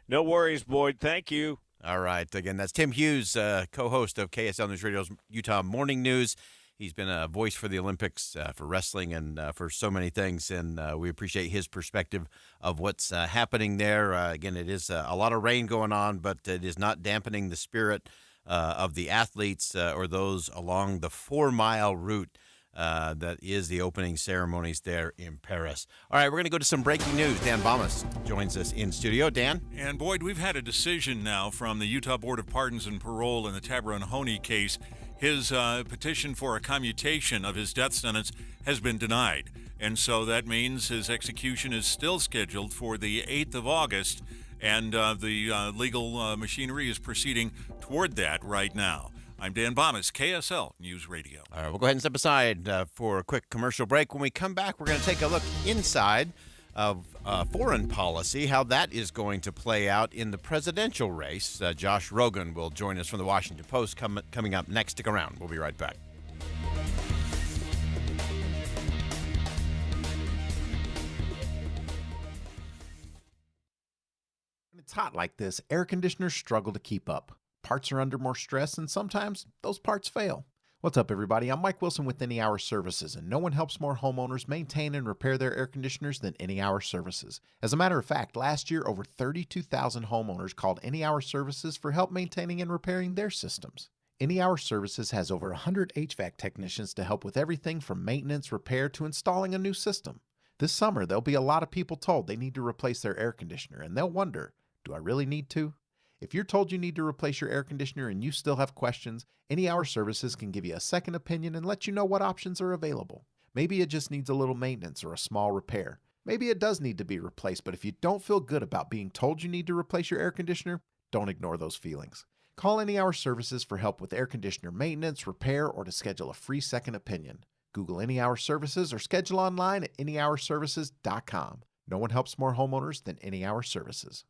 No worries, Boyd. Thank you. All right. Again, that's Tim Hughes, co-host of KSL News Radio's Utah Morning News. He's been a voice for the Olympics, for wrestling, and for so many things, and we appreciate his perspective of what's happening there. Again, it is a lot of rain going on, but it is not dampening the spirit of the athletes or those along the 4-mile route that is the opening ceremonies there in Paris. All right, we're going to go to some breaking news. Dan Bomas joins us in studio. Dan? And Boyd, we've had a decision now from the Utah Board of Pardons and Parole in the Tabaron Honey case. His petition for a commutation of his death sentence has been denied. And so that means his execution is still scheduled for the 8th of August, and the legal machinery is proceeding toward that right now. I'm Dan Bomas, KSL News Radio. All right, we'll go ahead and step aside for a quick commercial break. When we come back, we're going to take a look inside of foreign policy, how that is going to play out in the presidential race. Josh Rogan will join us from the Washington Post coming up next. Stick around. We'll be right back. When it's hot like this, air conditioners struggle to keep up. Parts are under more stress, and sometimes those parts fail. What's up, everybody? I'm Mike Wilson with Any Hour Services, and no one helps more homeowners maintain and repair their air conditioners than Any Hour Services. As a matter of fact, last year, over 32,000 homeowners called Any Hour Services for help maintaining and repairing their systems. Any Hour Services has over 100 HVAC technicians to help with everything from maintenance, repair, to installing a new system. This summer, there'll be a lot of people told they need to replace their air conditioner, and they'll wonder, do I really need to? If you're told you need to replace your air conditioner and you still have questions, Any Hour Services can give you a second opinion and let you know what options are available. Maybe it just needs a little maintenance or a small repair. Maybe it does need to be replaced, but if you don't feel good about being told you need to replace your air conditioner, don't ignore those feelings. Call Any Hour Services for help with air conditioner maintenance, repair, or to schedule a free second opinion. Google Any Hour Services or schedule online at anyhourservices.com. No one helps more homeowners than Any Hour Services.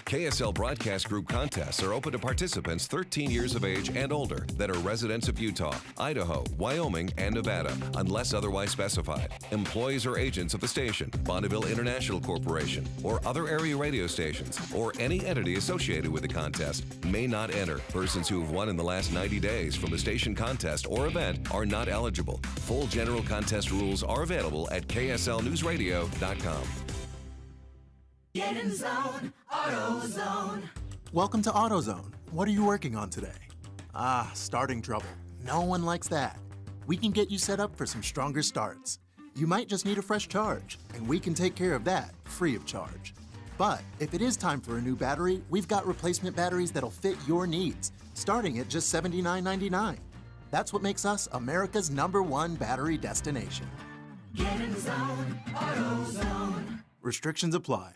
KSL Broadcast Group contests are open to participants 13 years of age and older that are residents of Utah, Idaho, Wyoming, and Nevada, unless otherwise specified. Employees or agents of the station, Bonneville International Corporation, or other area radio stations, or any entity associated with the contest may not enter. Persons who have won in the last 90 days from the station contest or event are not eligible. Full general contest rules are available at kslnewsradio.com. Get in zone, AutoZone. Welcome to AutoZone. What are you working on today? Starting trouble. No one likes that. We can get you set up for some stronger starts. You might just need a fresh charge, and we can take care of that free of charge. But if it is time for a new battery, we've got replacement batteries that'll fit your needs, starting at just $79.99. That's what makes us America's #1 battery destination. Get in zone, AutoZone. Restrictions apply.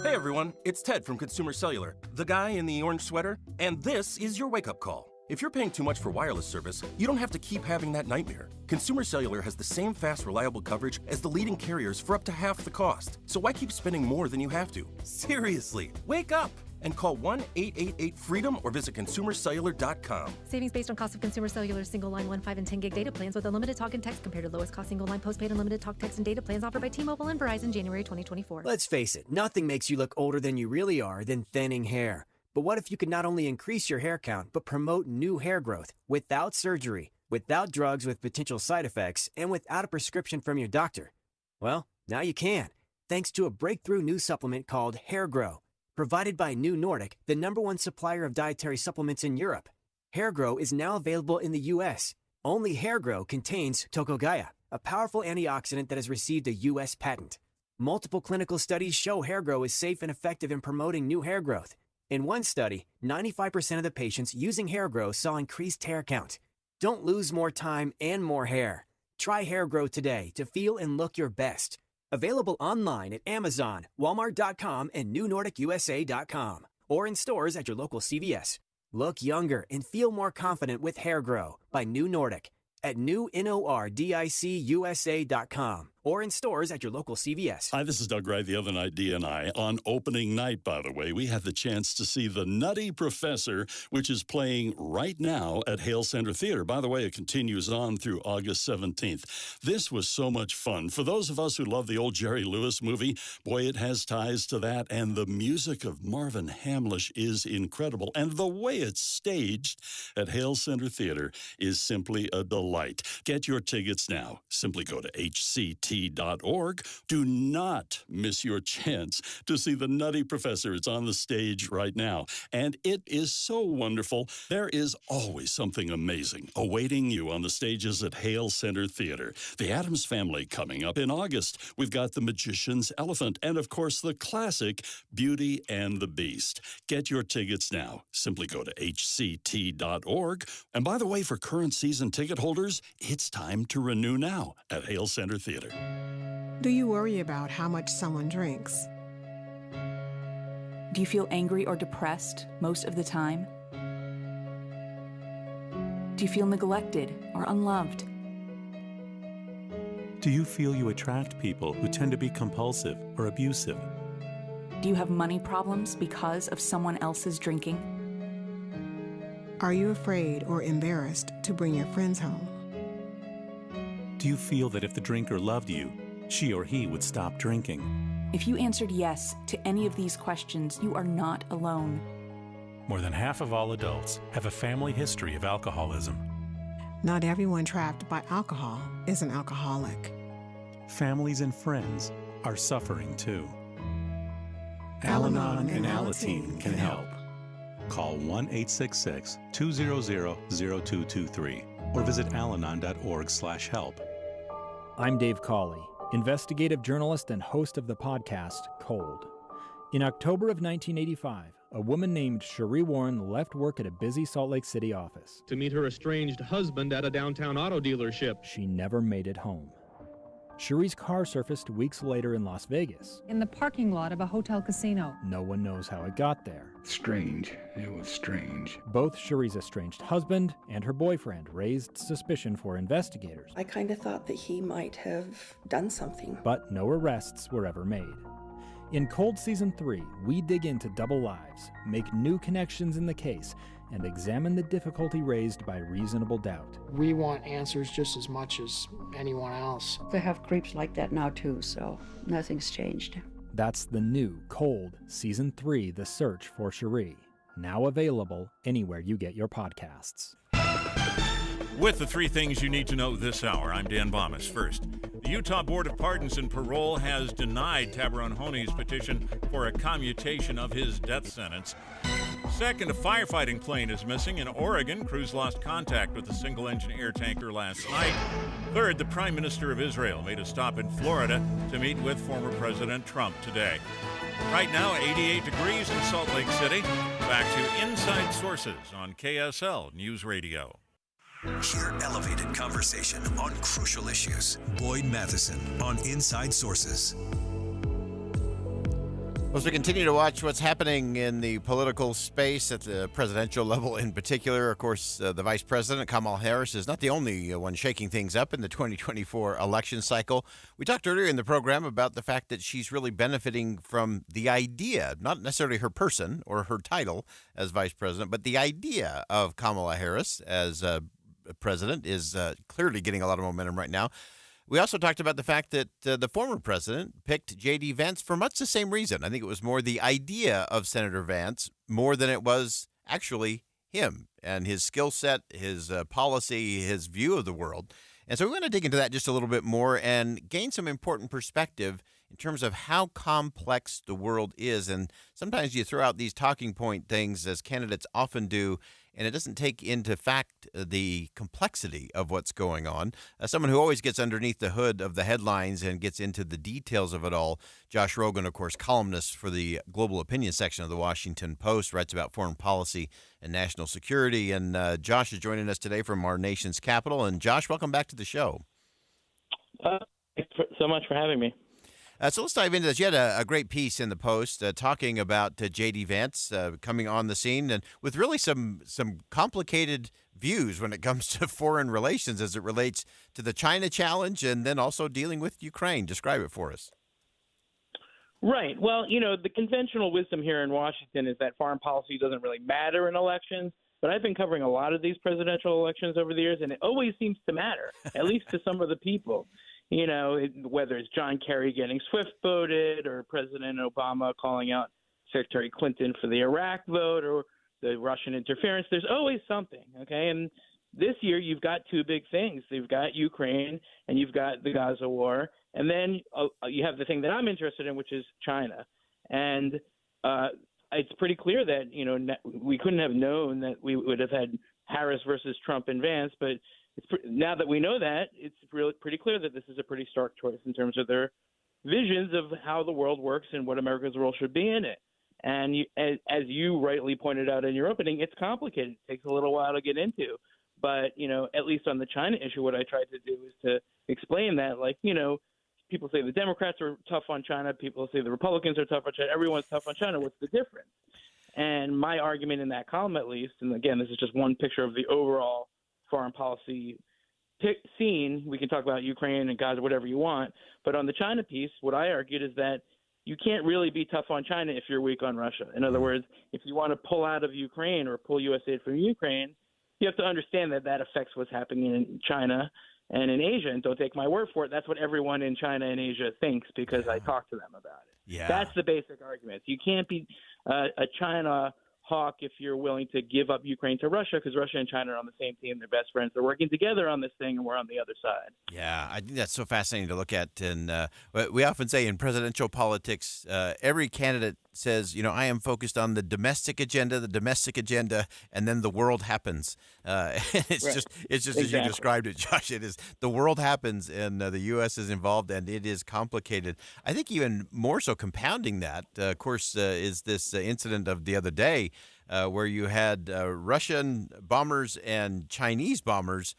Hey everyone, it's Ted from Consumer Cellular, the guy in the orange sweater, and this is your wake-up call. If you're paying too much for wireless service, you don't have to keep having that nightmare. Consumer Cellular has the same fast, reliable coverage as the leading carriers for up to half the cost. So why keep spending more than you have to? Seriously, wake up and call 1-888-FREEDOM or visit consumercellular.com. Savings based on cost of Consumer Cellular single line 1, 5, and 10 gig data plans with unlimited talk and text compared to lowest cost single line postpaid unlimited talk, text, and data plans offered by T-Mobile and Verizon January 2024. Let's face it, nothing makes you look older than you really are than thinning hair. But what if you could not only increase your hair count, but promote new hair growth without surgery, without drugs with potential side effects, and without a prescription from your doctor? Well, now you can, thanks to a breakthrough new supplement called Hair Grow. Provided by New Nordic, the #1 supplier of dietary supplements in Europe. Hair Grow is now available in the U.S. Only Hair Grow contains Tocogaya, a powerful antioxidant that has received a U.S. patent. Multiple clinical studies show Hair Grow is safe and effective in promoting new hair growth. In one study, 95% of the patients using Hair Grow saw increased hair count. Don't lose more time and more hair. Try Hair Grow today to feel and look your best. Available online at Amazon, Walmart.com, and NewNordicUSA.com, or in stores at your local CVS. Look younger and feel more confident with Hair Grow by New Nordic. at newnordicusa.com or in stores at your local CVS. Hi, this is Doug Wright, the Other Night DNI. On opening night, by the way, we had the chance to see The Nutty Professor, which is playing right now at Hale Center Theater. By the way, it continues on through August 17th. This was so much fun. For those of us who love the old Jerry Lewis movie, boy, it has ties to that. And the music of Marvin Hamlish is incredible. And the way it's staged at Hale Center Theater is simply a delight. Get your tickets now. Simply go to HCT.org. Do not miss your chance to see The Nutty Professor. It's on the stage right now, and it is so wonderful. There is always something amazing awaiting you on the stages at Hale Center Theater. The Addams Family coming up in August. We've got The Magician's Elephant, and of course the classic Beauty and the Beast. Get your tickets now. Simply go to HCT.org. And by the way, for current season ticket holders, it's time to renew now at Hale Center Theater. Do you worry about how much someone drinks? Do you feel angry or depressed most of the time? Do you feel neglected or unloved? Do you feel you attract people who tend to be compulsive or abusive? Do you have money problems because of someone else's drinking? Are you afraid or embarrassed to bring your friends home? Do you feel that if the drinker loved you, she or he would stop drinking? If you answered yes to any of these questions, you are not alone. More than half of all adults have a family history of alcoholism. Not everyone trapped by alcohol is an alcoholic. Families and friends are suffering too. Al-Anon and Alateen can help. Call 1-866-200-0223 or visit alanon.org/help. I'm Dave Cawley, investigative journalist and host of the podcast Cold. In October of 1985, a woman named Cherie Warren left work at a busy Salt Lake City office to meet her estranged husband at a downtown auto dealership. She never made it home. Cherie's car surfaced weeks later in Las Vegas. In the parking lot of a hotel casino. No one knows how it got there. Strange. It was strange. Both Cherie's estranged husband and her boyfriend raised suspicion for investigators. I kind of thought that he might have done something. But no arrests were ever made. In Cold Season 3, we dig into double lives, make new connections in the case, and examine the difficulty raised by reasonable doubt. We want answers just as much as anyone else. They have creeps like that now too, so nothing's changed. That's the new Cold Season 3, The Search for Cherie. Now available anywhere you get your podcasts. With the three things you need to know this hour, I'm Dan Bomas. First, the Utah Board of Pardons and Parole has denied Tabaron Honey's petition for a commutation of his death sentence. Second, a firefighting plane is missing in Oregon. Crews lost contact with a single-engine air tanker last night. Third, the Prime Minister of Israel made a stop in Florida to meet with former President Trump today. Right now, 88 degrees in Salt Lake City. Back to Inside Sources on KSL News Radio. Hear elevated conversation on crucial issues. Boyd Matheson on Inside Sources. As we continue to watch what's happening in the political space at the presidential level in particular, of course, the Vice President, Kamala Harris, is not the only one shaking things up in the 2024 election cycle. We talked earlier in the program about the fact that she's really benefiting from the idea, not necessarily her person or her title as Vice President, but the idea of Kamala Harris as president is clearly getting a lot of momentum right now. We also talked about the fact that the former president picked J.D. Vance for much the same reason. I think it was more the idea of Senator Vance more than it was actually him and his skill set, his policy, his view of the world. And so we want to dig into that just a little bit more and gain some important perspective in terms of how complex the world is. And sometimes you throw out these talking point things, as candidates often do, and it doesn't take into fact the complexity of what's going on. Someone who always gets underneath the hood of the headlines and gets into the details of it all, Josh Rogin, of course, columnist for the global opinion section of the Washington Post, writes about foreign policy and national security. And Josh is joining us today from our nation's capital. And Josh, welcome back to the show. Thanks so much for having me. So let's dive into this. You had a great piece in the Post talking about J.D. Vance coming on the scene and with really some complicated views when it comes to foreign relations as it relates to the China challenge and then also dealing with Ukraine. Describe it for us. Right. Well, the conventional wisdom here in Washington is that foreign policy doesn't really matter in elections. But I've been covering a lot of these presidential elections over the years, and it always seems to matter, at least to some of the people. Whether it's John Kerry getting Swift voted or President Obama calling out Secretary Clinton for the Iraq vote or the Russian interference, there's always something, okay? And this year you've got two big things. You've got Ukraine and you've got the Gaza war. And then you have the thing that I'm interested in, which is China. And it's pretty clear that, we couldn't have known that we would have had Harris versus Trump and Vance, but now that we know that, it's really pretty clear that this is a pretty stark choice in terms of their visions of how the world works and what America's role should be in it. And as you rightly pointed out in your opening, it's complicated. It takes a little while to get into. But, at least on the China issue, what I tried to do is to explain that, people say the Democrats are tough on China. People say the Republicans are tough on China. Everyone's tough on China. What's the difference? And my argument in that column, at least, and again, this is just one picture of the overall foreign policy scene. We can talk about Ukraine and Gaza, whatever you want. But on the China piece, what I argued is that you can't really be tough on China if you're weak on Russia. In other words, if you want to pull out of Ukraine or pull U.S. aid from Ukraine, you have to understand that affects what's happening in China and in Asia. And don't take my word for it. That's what everyone in China and Asia thinks because I talk to them about it. Yeah. That's the basic argument. You can't be a China hawk if you're willing to give up Ukraine to Russia because Russia and China are on the same team. They're best friends. They're working together on this thing, and we're on the other side. Yeah, I think that's so fascinating to look at. And we often say in presidential politics, every candidate says, I am focused on the domestic agenda, and then the world happens. It's Right. just as Exactly. you described it, Josh. It is the world happens, and the U.S. is involved, and it is complicated. I think even more so compounding that, of course, is this incident of the other day where you had Russian bombers and Chinese bombers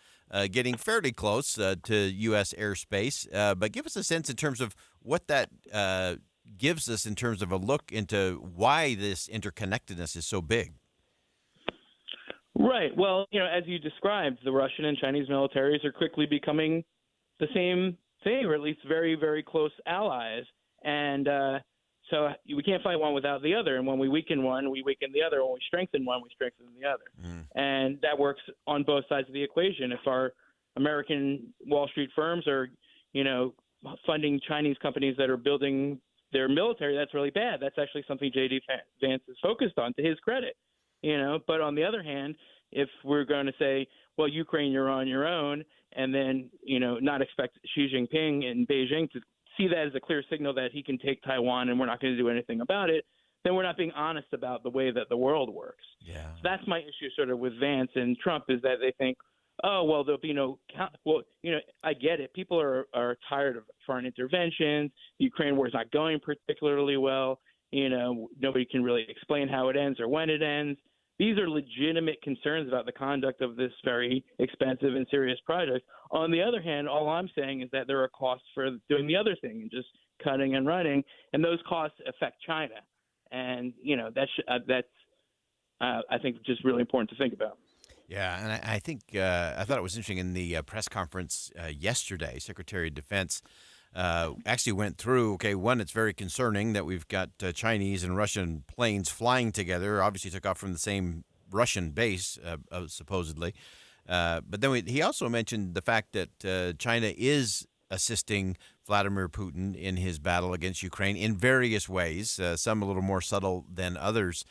getting fairly close to U.S. airspace. But give us a sense in terms of what that gives us in terms of a look into why this interconnectedness is so big. Right. Well, as you described, the Russian and Chinese militaries are quickly becoming the same thing, or at least very, very close allies. And so we can't fight one without the other. And when we weaken one, we weaken the other. When we strengthen one, we strengthen the other. And that works on both sides of the equation. If our American Wall Street firms are, funding Chinese companies that are building their military, that's really bad. That's actually something J.D. Vance is focused on, to his credit. But on the other hand, if we're going to say, well, Ukraine, you're on your own, and then, not expect Xi Jinping in Beijing to see that as a clear signal that he can take Taiwan and we're not going to do anything about it, then we're not being honest about the way that the world works. Yeah. So that's my issue sort of with Vance and Trump, is that they think, oh, well, there'll be no – well, I get it. People are tired of foreign interventions. The Ukraine war is not going particularly well. Nobody can really explain how it ends or when it ends. These are legitimate concerns about the conduct of this very expensive and serious project. On the other hand, all I'm saying is that there are costs for doing the other thing and just cutting and running, and those costs affect China. And, that's I think, just really important to think about. Yeah, and I think I thought it was interesting in the press conference yesterday, Secretary of Defense actually went through, one, it's very concerning that we've got Chinese and Russian planes flying together, obviously took off from the same Russian base, supposedly. But then he also mentioned the fact that China is assisting Vladimir Putin in his battle against Ukraine in various ways, some a little more subtle than others.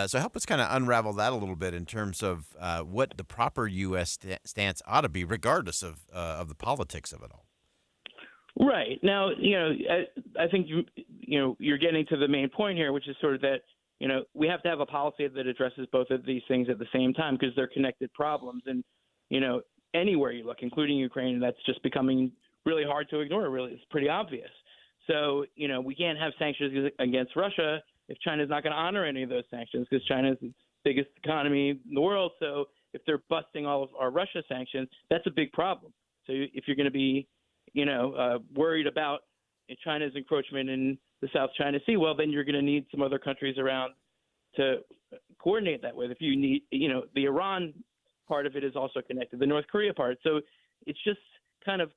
So help us kind of unravel that a little bit in terms of what the proper U.S. stance ought to be, regardless of the politics of it all. Right. Now, I think you're getting to the main point here, which is sort of that, we have to have a policy that addresses both of these things at the same time because they're connected problems. And, anywhere you look, including Ukraine, that's just becoming really hard to ignore. Really, it's pretty obvious. So, we can't have sanctions against Russia if China's not going to honor any of those sanctions, because China is the biggest economy in the world. So if they're busting all of our Russia sanctions, that's a big problem. So if you're going to be, worried about China's encroachment in the South China Sea, well, then you're going to need some other countries around to coordinate that with. If you need, the Iran part of it is also connected, the North Korea part. So it's just kind of,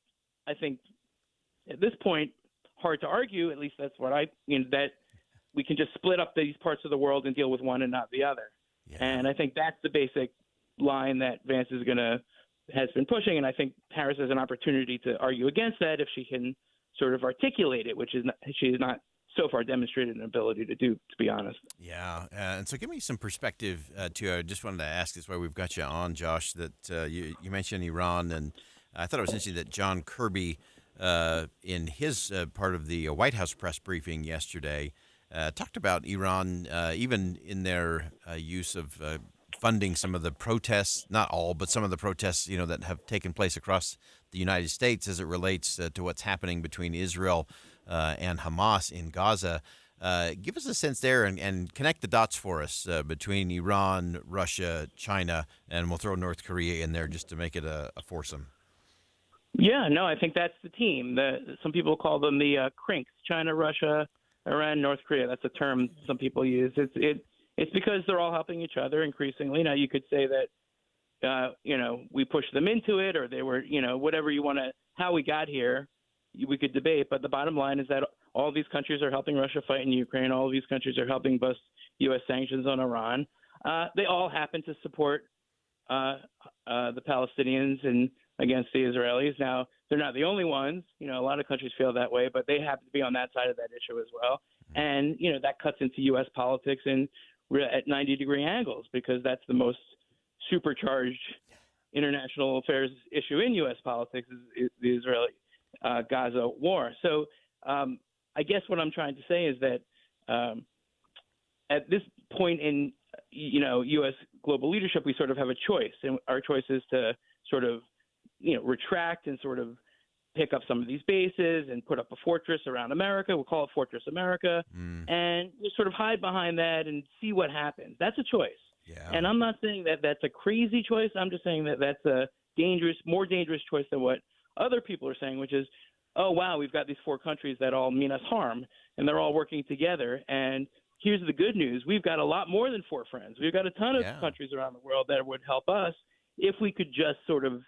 I think, at this point, hard to argue. At least that's what that we can just split up these parts of the world and deal with one and not the other. Yeah. And I think that's the basic line that Vance has been pushing. And I think Harris has an opportunity to argue against that if she can sort of articulate it, which she has not so far demonstrated an ability to do, to be honest. Yeah. And so give me some perspective, too. I just wanted to ask this while we've got you on, Josh, that you mentioned Iran, and I thought it was interesting that John Kirby, in his part of the White House press briefing yesterday, talked about Iran, even in their use of funding some of the protests, not all, but some of the protests, that have taken place across the United States as it relates to what's happening between Israel and Hamas in Gaza. Give us a sense there and connect the dots for us between Iran, Russia, China, and we'll throw North Korea in there just to make it a foursome. Yeah, no, I think that's the team. Some people call them the crinks: China, Russia, Iran, North Korea. That's a term some people use. It's because they're all helping each other increasingly. Now, you could say that, we pushed them into it, or they were, whatever you want to, how we got here, we could debate. But the bottom line is that all these countries are helping Russia fight in Ukraine. All of these countries are helping bust U.S. sanctions on Iran. They all happen to support the Palestinians and against the Israelis. Now, they're not the only ones. A lot of countries feel that way, but they happen to be on that side of that issue as well. And, that cuts into U.S. politics and at 90-degree angles, because that's the most supercharged international affairs issue in U.S. politics is the Israeli-Gaza war. So I guess what I'm trying to say is that at this point in, U.S. global leadership, we sort of have a choice. And our choice is to sort of, retract and sort of pick up some of these bases and put up a fortress around America. We'll call it Fortress America. And just sort of hide behind that and see what happens. That's a choice. Yeah. And I'm not saying that that's a crazy choice. I'm just saying that that's a more dangerous choice than what other people are saying, which is, oh, wow, we've got these four countries that all mean us harm, and they're all working together. And here's the good news. We've got a lot more than four friends. We've got a ton of countries around the world that would help us if we could just sort of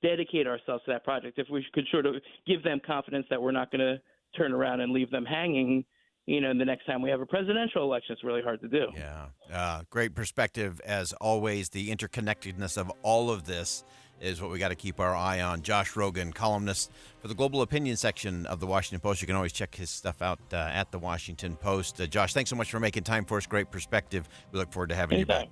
dedicate ourselves to that project, if we could sort of give them confidence that we're not going to turn around and leave them hanging, the next time we have a presidential election. It's really hard to do. Yeah. Great perspective, as always. The interconnectedness of all of this is what we got to keep our eye on. Josh Rogin, columnist for the Global Opinion section of the Washington Post. You can always check his stuff out at the Washington Post. Josh, thanks so much for making time for us. Great perspective. We look forward to having you back.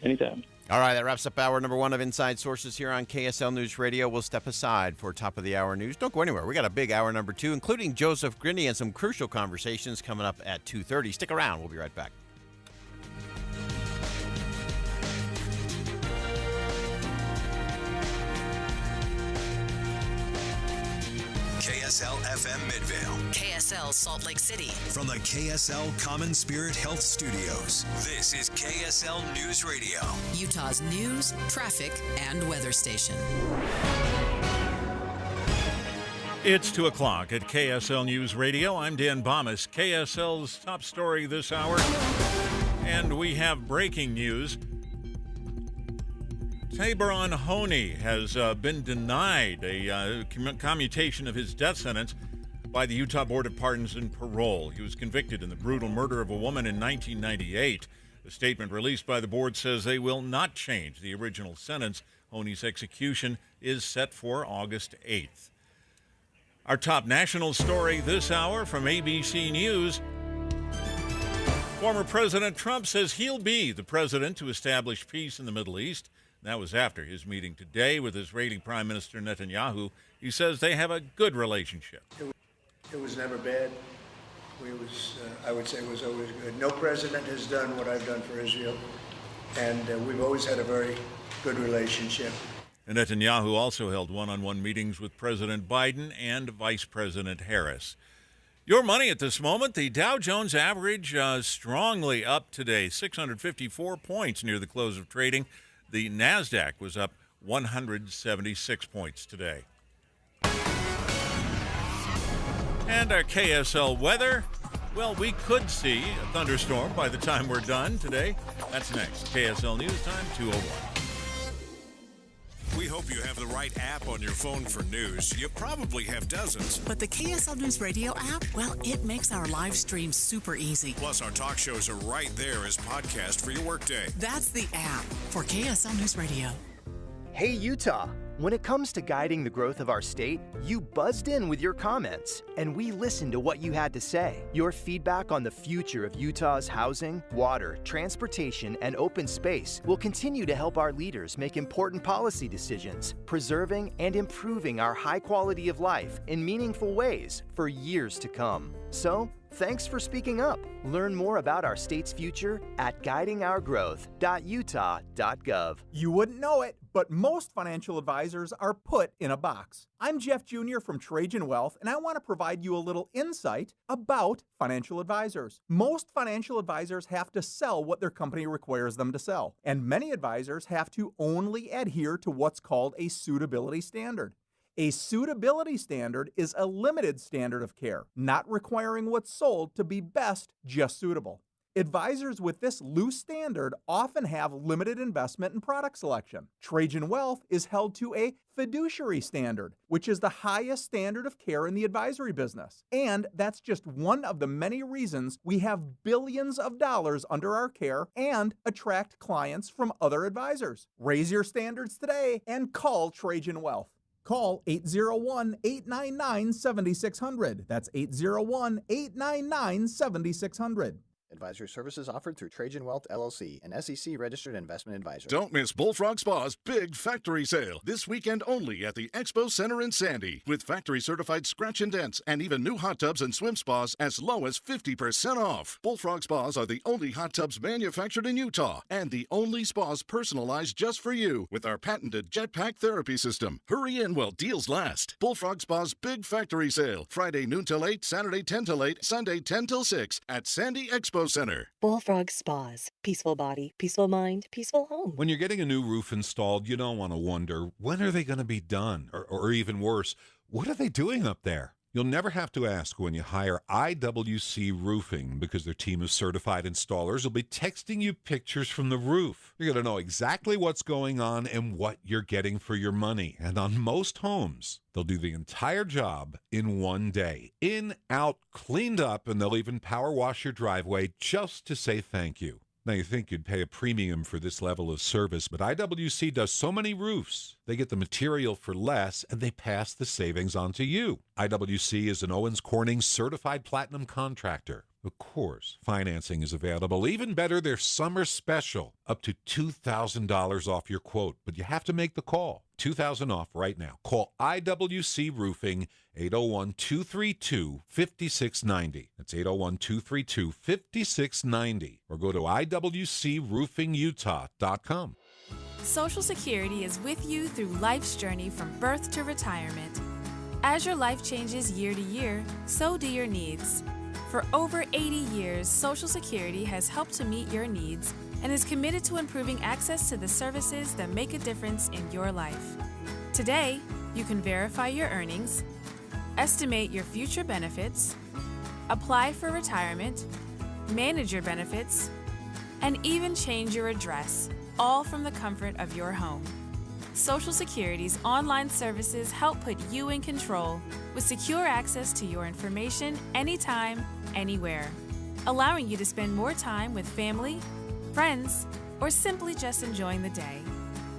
Anytime. All right, that wraps up hour number one of Inside Sources here on KSL News Radio. We'll step aside for top of the hour news. Don't go anywhere. We got a big hour number two, including Joseph Grinny and some crucial conversations coming up at 2:30. Stick around. We'll be right back. KSL FM Midvale. KSL Salt Lake City. From the KSL Common Spirit Health Studios, this is KSL News Radio. Utah's news, traffic, and weather station. It's 2 o'clock at KSL News Radio. I'm Dan Bomas. KSL's top story this hour. And we have breaking news. Tabaron Honey has been denied a commutation of his death sentence by the Utah Board of Pardons and Parole. He was convicted in the brutal murder of a woman in 1998. A statement released by the board says they will not change the original sentence. Honey's execution is set for August 8th. Our top national story this hour from ABC News. Former President Trump says he'll be the president to establish peace in the Middle East. That was after his meeting today with Israeli Prime Minister Netanyahu. He says they have a good relationship. It was never bad. I would say it was always good. No president has done what I've done for Israel, and we've always had a very good relationship. And Netanyahu also held one-on-one meetings with President Biden and Vice President Harris. Your money at this moment, the Dow Jones average strongly up today, 654 points near the close of trading. The NASDAQ was up 176 points today. And our KSL weather. Well, we could see a thunderstorm by the time we're done today. That's next. KSL News Time, 2:01. We hope you have the right app on your phone for news. You probably have dozens. But the KSL News Radio app, well, it makes our live stream super easy. Plus, our talk shows are right there as podcast for your workday. That's the app for KSL News Radio. Hey, Utah. When it comes to guiding the growth of our state, you buzzed in with your comments, and we listened to what you had to say. Your feedback on the future of Utah's housing, water, transportation, and open space will continue to help our leaders make important policy decisions, preserving and improving our high quality of life in meaningful ways for years to come. So, thanks for speaking up. Learn more about our state's future at guidingourgrowth.utah.gov. You wouldn't know it, but most financial advisors are put in a box. I'm Jeff Jr. from Trajan Wealth, and I want to provide you a little insight about financial advisors. Most financial advisors have to sell what their company requires them to sell, and many advisors have to only adhere to what's called a suitability standard. A suitability standard is a limited standard of care, not requiring what's sold to be best just suitable. Advisors with this loose standard often have limited investment and product selection. Trajan Wealth is held to a fiduciary standard, which is the highest standard of care in the advisory business. And that's just one of the many reasons we have billions of dollars under our care and attract clients from other advisors. Raise your standards today and call Trajan Wealth. Call 801-899-7600. That's 801-899-7600. Advisory services offered through Trajan Wealth, LLC, an SEC-registered investment advisor. Don't miss Bullfrog Spa's big factory sale this weekend only at the Expo Center in Sandy. With factory-certified scratch and dents and even new hot tubs and swim spas as low as 50% off. Bullfrog Spas are the only hot tubs manufactured in Utah and the only spas personalized just for you with our patented Jetpack therapy system. Hurry in while deals last. Bullfrog Spa's big factory sale, Friday noon till 8, Saturday 10 till 8, Sunday 10 till 6 at Sandy Expo Center. Bullfrog Spas. Peaceful body, peaceful mind, peaceful home. When you're getting a new roof installed, you don't want to wonder, when are they going to be done? Or even worse, what are they doing up there? You'll never have to ask when you hire IWC Roofing, because their team of certified installers will be texting you pictures from the roof. You're going to know exactly what's going on and what you're getting for your money. And on most homes, they'll do the entire job in one day. In, out, cleaned up, and they'll even power wash your driveway just to say thank you. Now, you think you'd pay a premium for this level of service, but IWC does so many roofs. They get the material for less, and they pass the savings on to you. IWC is an Owens Corning certified platinum contractor. Of course, financing is available. Even better, their summer special, up to $2,000 off your quote. But you have to make the call. $2,000 off right now. Call IWC Roofing, 801-232-5690. That's 801-232-5690. Or go to IWCRoofingUtah.com. Social Security is with you through life's journey from birth to retirement. As your life changes year to year, so do your needs. For over 80 years, Social Security has helped to meet your needs and is committed to improving access to the services that make a difference in your life. Today, you can verify your earnings, estimate your future benefits, apply for retirement, manage your benefits, and even change your address, all from the comfort of your home. Social Security's online services help put you in control with secure access to your information anytime, anywhere, allowing you to spend more time with family, friends, or simply just enjoying the day.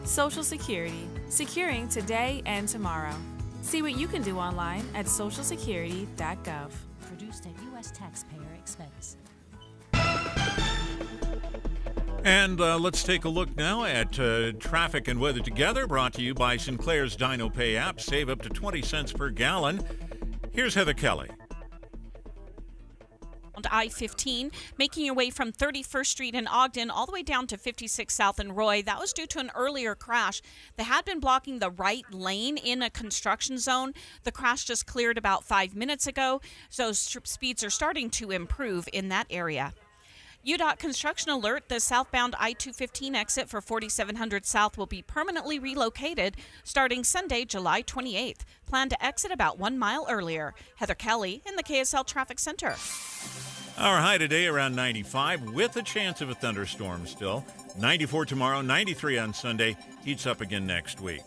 Social Security, securing today and tomorrow. See what you can do online at socialsecurity.gov. Produced at U.S. taxpayer expense. And let's take a look now at traffic and weather together, brought to you by Sinclair's Dino Pay app. Save up to 20 cents per gallon. Here's Heather Kelly. I-15, making your way from 31st Street in Ogden all the way down to 56 South in Roy. That was due to an earlier crash. They had been blocking the right lane in a construction zone. The crash just cleared about 5 minutes ago, so speeds are starting to improve in that area. UDOT construction alert, the southbound I-215 exit for 4700 South will be permanently relocated starting Sunday, July 28th. Plan to exit about 1 mile earlier. Heather Kelly in the KSL Traffic Center. Our high today around 95 with a chance of a thunderstorm still. 94 tomorrow, 93 on Sunday. Heats up again next week.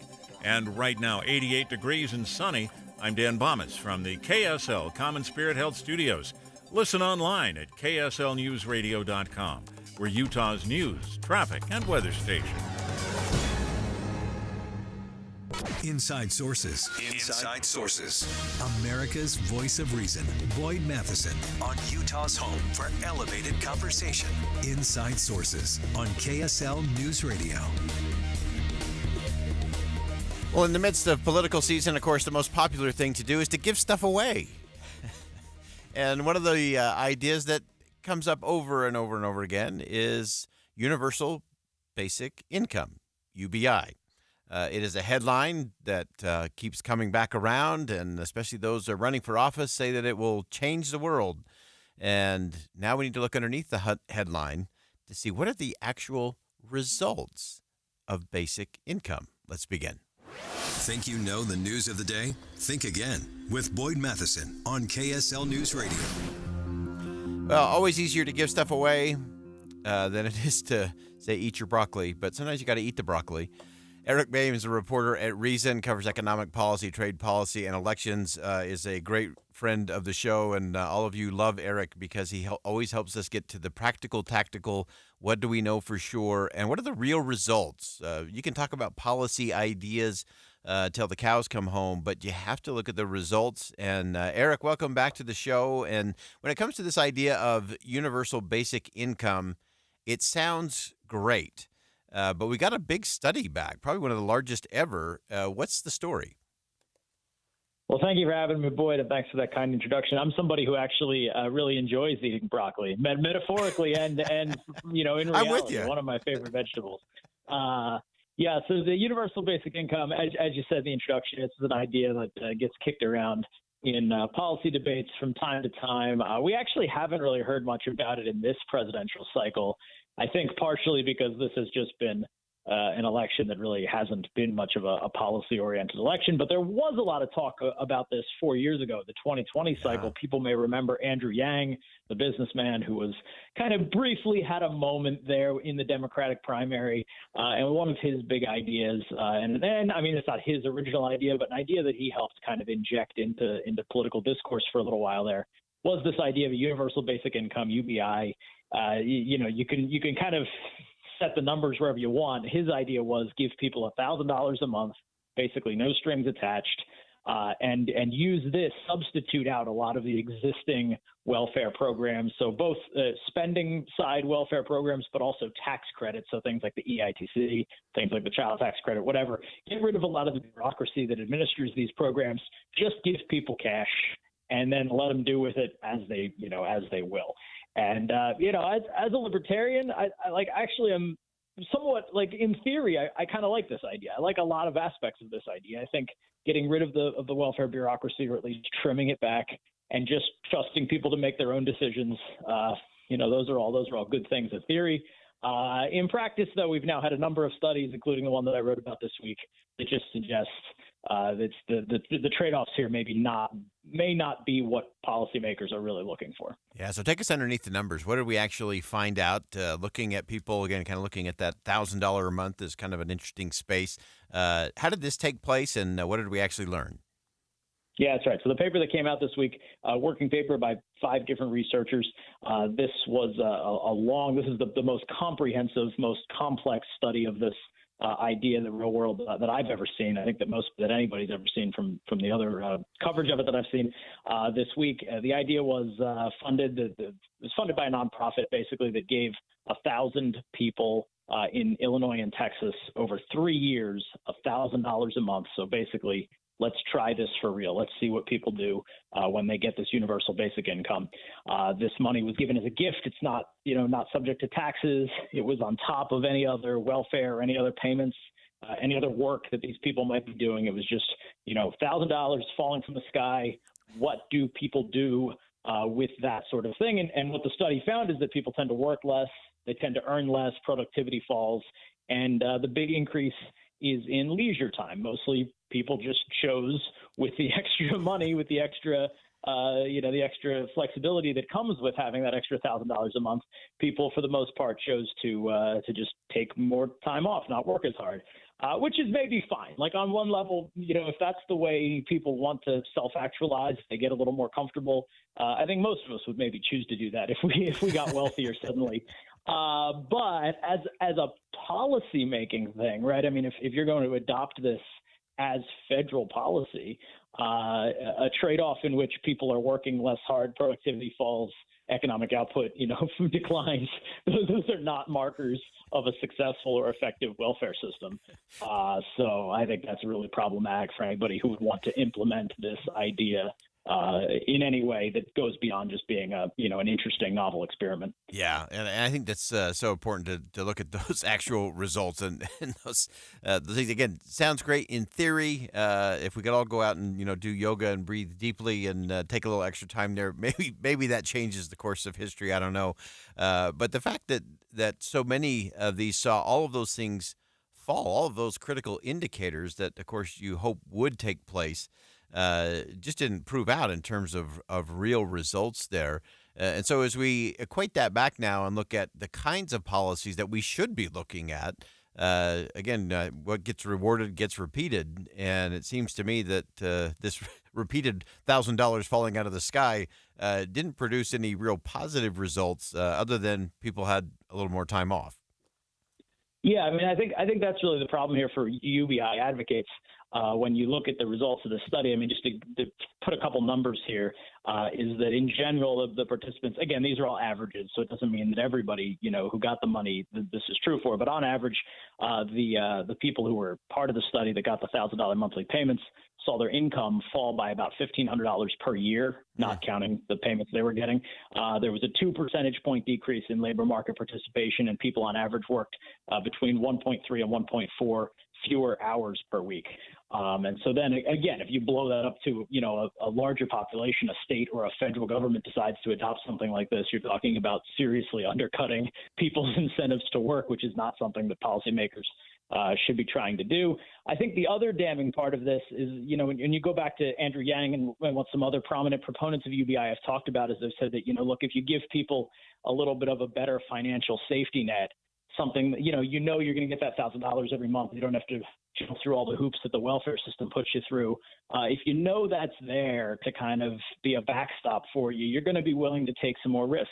And right now, 88 degrees and sunny. I'm Dan Bomas from the KSL Common Spirit Health Studios. Listen online at kslnewsradio.com. We're Utah's news, traffic, and weather station. Inside Sources. Inside Sources. America's voice of reason. Boyd Matheson on Utah's home for elevated conversation. Inside Sources on KSL News Radio. Well, in the midst of political season, of course, the most popular thing to do is to give stuff away. And one of the ideas that comes up over and over and over again is Universal Basic Income, UBI. It is a headline that keeps coming back around, and especially those who are running for office say that it will change the world. And now we need to look underneath the headline to see what are the actual results of basic income. Let's begin. Think you know the news of the day? Think again with Boyd Matheson on KSL News Radio. Well, always easier to give stuff away than it is to, say, eat your broccoli. But sometimes you got to eat the broccoli. Eric Baim is a reporter at Reason, covers economic policy, trade policy, and elections, is a great friend of the show. And all of you love Eric because he always helps us get to the practical, tactical, what do we know for sure, and what are the real results. You can talk about policy ideas till the cows come home, but you have to look at the results. And Eric, welcome back to the show. And when it comes to this idea of universal basic income, it sounds great. But we got a big study back, probably one of the largest ever. What's the story? Well, thank you for having me, Boyd, and thanks for that kind introduction. I'm somebody who actually really enjoys eating broccoli, metaphorically and in reality, I'm with you. One of my favorite vegetables. Yeah, so the universal basic income, as you said in the introduction, it's an idea that gets kicked around in policy debates from time to time. We actually haven't really heard much about it in this presidential cycle. I think partially because this has just been an election that really hasn't been much of a policy-oriented election. But there was a lot of talk about this 4 years ago, the 2020 cycle. People may remember Andrew Yang, the businessman who was kind of briefly had a moment there in the Democratic primary. And one of his big ideas, and I mean, it's not his original idea, but an idea that he helped kind of inject into political discourse for a little while there, was this idea of a universal basic income, UBI. You can kind of set the numbers wherever you want. His idea was give people $1,000 a month, basically no strings attached, and use this, substitute out a lot of the existing welfare programs. So both spending side welfare programs, but also tax credits. So things like the EITC, things like the child tax credit, whatever. Get rid of a lot of the bureaucracy that administers these programs. Just give people cash and then let them do with it as they will. And, as a libertarian, I'm somewhat in theory, I kind of like this idea. I like a lot of aspects of this idea. I think getting rid of the welfare bureaucracy, or at least trimming it back, and just trusting people to make their own decisions. Those are all good things in theory. In practice, though, we've now had a number of studies, including the one that I wrote about this week, that just suggests that the trade-offs here may not be what policymakers are really looking for. Yeah, so take us underneath the numbers. What did we actually find out? Looking at people, again, kind of looking at that $1,000 a month is kind of an interesting space. How did this take place, and what did we actually learn? Yeah, that's right. So the paper that came out this week, working paper by 5 different researchers. This was this is the most comprehensive, most complex study of this idea in the real world that I've ever seen. I think that anybody's ever seen from the other coverage of it that I've seen this week. The idea was funded by a nonprofit, basically, that gave 1,000 people in Illinois and Texas over 3 years $1,000 a month. So basically, let's try this for real. Let's see what people do when they get this universal basic income. This money was given as a gift. It's not subject to taxes. It was on top of any other welfare or any other payments, any other work that these people might be doing. It was just, $1,000 falling from the sky. What do people do with that sort of thing. And what the study found is that people tend to work less, they tend to earn less, productivity falls, and the big increase is in leisure time. Mostly people just chose, with the extra money, with the extra the extra flexibility that comes with having that extra $1,000 a month, people for the most part chose to just take more time off, not work as hard, which is maybe fine. Like on one level, if that's the way people want to self-actualize, they get a little more comfortable. I think most of us would maybe choose to do that if we got wealthier suddenly. But as a policy making thing, right? I mean, if you're going to adopt this as federal policy, a trade-off in which people are working less hard, productivity falls, economic output, declines. Those are not markers of a successful or effective welfare system. So I think that's really problematic for anybody who would want to implement this idea in any way that goes beyond just being an interesting novel experiment. Yeah, and I think that's so important to look at those actual results and those the things. Again, sounds great in theory. If we could all go out and do yoga and breathe deeply and take a little extra time there, maybe that changes the course of history. I don't know, but the fact that so many of these saw all of those things fall, all of those critical indicators that, of course, you hope would take place, just didn't prove out in terms of real results there. And so as we equate that back now and look at the kinds of policies that we should be looking at, what gets rewarded gets repeated. And it seems to me that this repeated $1,000 falling out of the sky didn't produce any real positive results other than people had a little more time off. Yeah, I mean, I think that's really the problem here for UBI advocates. When you look at the results of the study, I mean, just to put a couple numbers here, is that in general of the participants, again, these are all averages, so it doesn't mean that everybody, who got the money, this is true for, but on average, the people who were part of the study that got the $1,000 monthly payments saw their income fall by about $1,500 per year, not counting the payments they were getting. There was a 2 percentage point decrease in labor market participation, and people on average worked between 1.3 and 1.4 fewer hours per week. And so then again, if you blow that up to, a larger population, a state or a federal government decides to adopt something like this, you're talking about seriously undercutting people's incentives to work, which is not something that policymakers should be trying to do. I think the other damning part of this is, when you go back to Andrew Yang and what some other prominent proponents of UBI have talked about, is they've said that, look, if you give people a little bit of a better financial safety net, something that, you're going to get that $1,000 every month. You don't have to jump through all the hoops that the welfare system puts you through. If that's there to kind of be a backstop for you, you're going to be willing to take some more risks.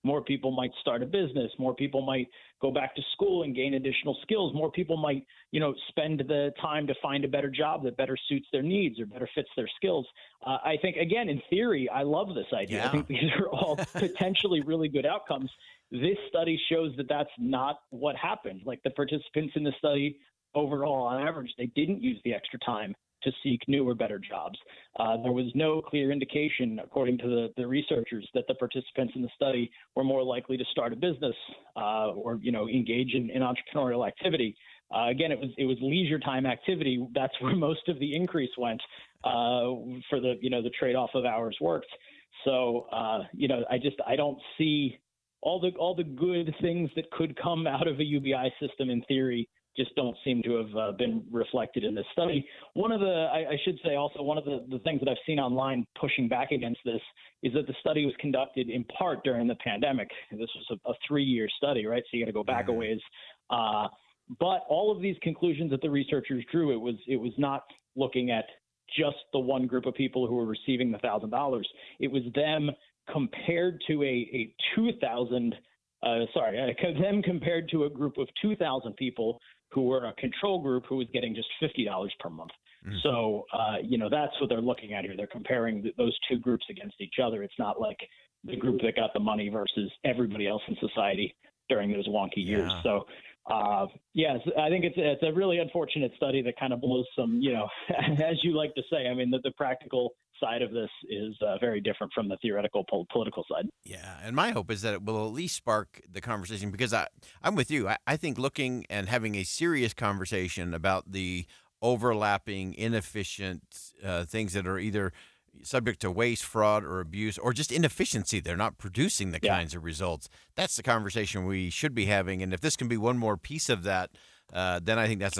More people might start a business. More people might go back to school and gain additional skills. More people might, spend the time to find a better job that better suits their needs or better fits their skills. I think, again, in theory, I love this idea. Yeah. I think these are all potentially really good outcomes. This study shows that that's not what happened. Like the participants in the study overall, on average, they didn't use the extra time to seek new or better jobs. There was no clear indication, according to the researchers, that the participants in the study were more likely to start a business or engage in entrepreneurial activity. Again, it was leisure time activity. That's where most of the increase went for the trade-off of hours worked. So I don't see all the good things that could come out of a UBI system in theory just don't seem to have been reflected in this study. One of the things that I've seen online pushing back against this is that the study was conducted in part during the pandemic. This was a 3-year study, right? So you got to go back a ways. But all of these conclusions that the researchers drew, it was not looking at just the one group of people who were receiving the $1,000. It was them compared to them compared to a group of 2,000 people who were a control group who was getting just $50 per month. Mm-hmm. So, that's what they're looking at here. They're comparing those two groups against each other. It's not like the group that got the money versus everybody else in society during those wonky years. So, I think it's a really unfortunate study that kind of blows some, as you like to say, I mean, the practical side of this is very different from the theoretical political side. Yeah, and my hope is that it will at least spark the conversation, because I'm with you. I think looking and having a serious conversation about the overlapping, inefficient things that are either subject to waste, fraud, or abuse, or just inefficiency. They're not producing the kinds of results. That's the conversation we should be having. And if this can be one more piece of that, then I think that's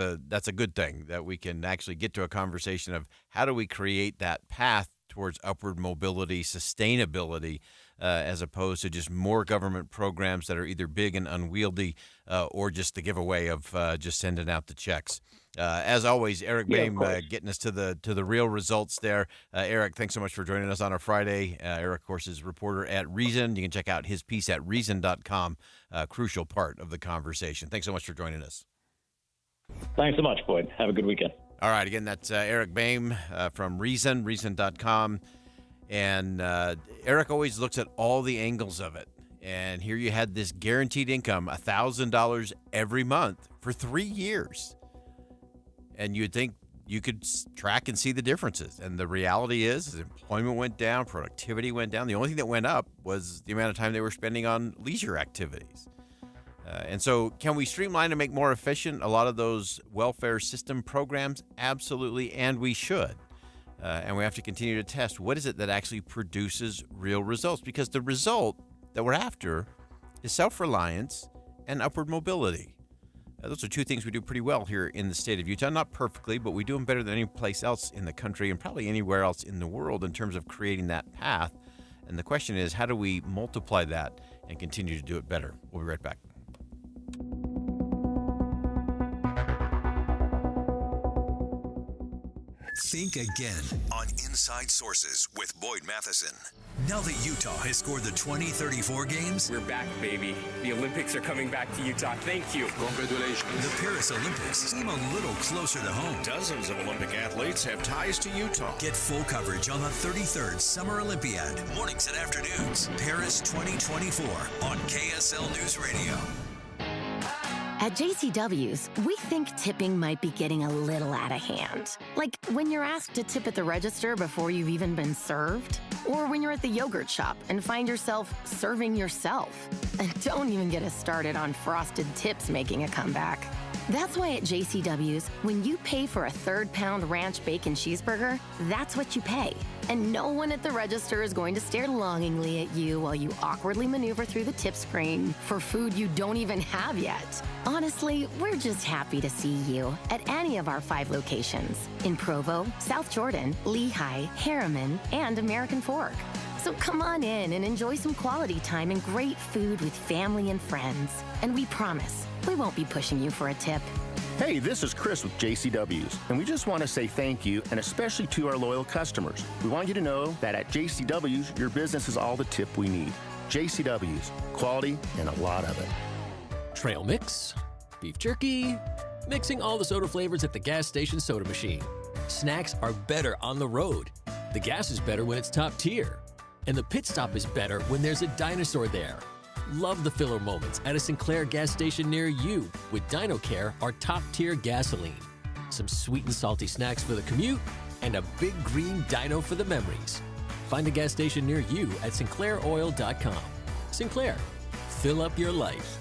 a good thing, that we can actually get to a conversation of how do we create that path towards upward mobility, sustainability, as opposed to just more government programs that are either big and unwieldy or just the giveaway of just sending out the checks. As always, Eric Boehm getting us to the real results there. Eric, thanks so much for joining us on a Friday. Eric, of course, is a reporter at Reason. You can check out his piece at reason.com, a crucial part of the conversation. Thanks so much for joining us. Thanks so much, Boyd. Have a good weekend. All right, again, that's Eric Boehm from Reason, reason.com. And Eric always looks at all the angles of it. And here you had this guaranteed income, $1,000 every month for 3 years. And you'd think you could track and see the differences. And the reality is employment went down, productivity went down. The only thing that went up was the amount of time they were spending on leisure activities. And so can we streamline and make more efficient a lot of those welfare system programs? Absolutely, and we should. And we have to continue to test what is it that actually produces real results, because the result that we're after is self-reliance and upward mobility. Those are two things we do pretty well here in the state of Utah. Not perfectly, but we do them better than any place else in the country and probably anywhere else in the world in terms of creating that path. And the question is, how do we multiply that and continue to do it better? We'll be right back. Think again on Inside Sources with Boyd Matheson. Now that Utah has scored the 2034 games, we're back, baby. The Olympics are coming back to Utah. Thank you. Congratulations. The Paris Olympics seem a little closer to home. Dozens of Olympic athletes have ties to Utah. Get full coverage on the 33rd Summer Olympiad, mornings and afternoons. Paris 2024 on KSL News Radio. At JCW's, we think tipping might be getting a little out of hand. Like when you're asked to tip at the register before you've even been served, or when you're at the yogurt shop and find yourself serving yourself. And don't even get us started on frosted tips making a comeback. That's why at JCW's, when you pay for a 3rd-pound ranch bacon cheeseburger, that's what you pay. And no one at the register is going to stare longingly at you while you awkwardly maneuver through the tip screen for food you don't even have yet. Honestly, we're just happy to see you at any of our 5 locations in Provo, South Jordan, Lehigh, Harriman, and American Fork. So come on in and enjoy some quality time and great food with family and friends. And we promise, we won't be pushing you for a tip. Hey, this is Chris with JCW's, and we just want to say thank you, and especially to our loyal customers. We want you to know that at JCW's, your business is all the tip we need. JCW's, quality and a lot of it. Trail mix, beef jerky, mixing all the soda flavors at the gas station soda machine. Snacks are better on the road. The gas is better when it's top tier. And the pit stop is better when there's a dinosaur there. Love the filler moments at a Sinclair gas station near you with DinoCare, our top-tier gasoline. Some sweet and salty snacks for the commute, and a big green dino for the memories. Find a gas station near you at sinclairoil.com. Sinclair, fill up your life.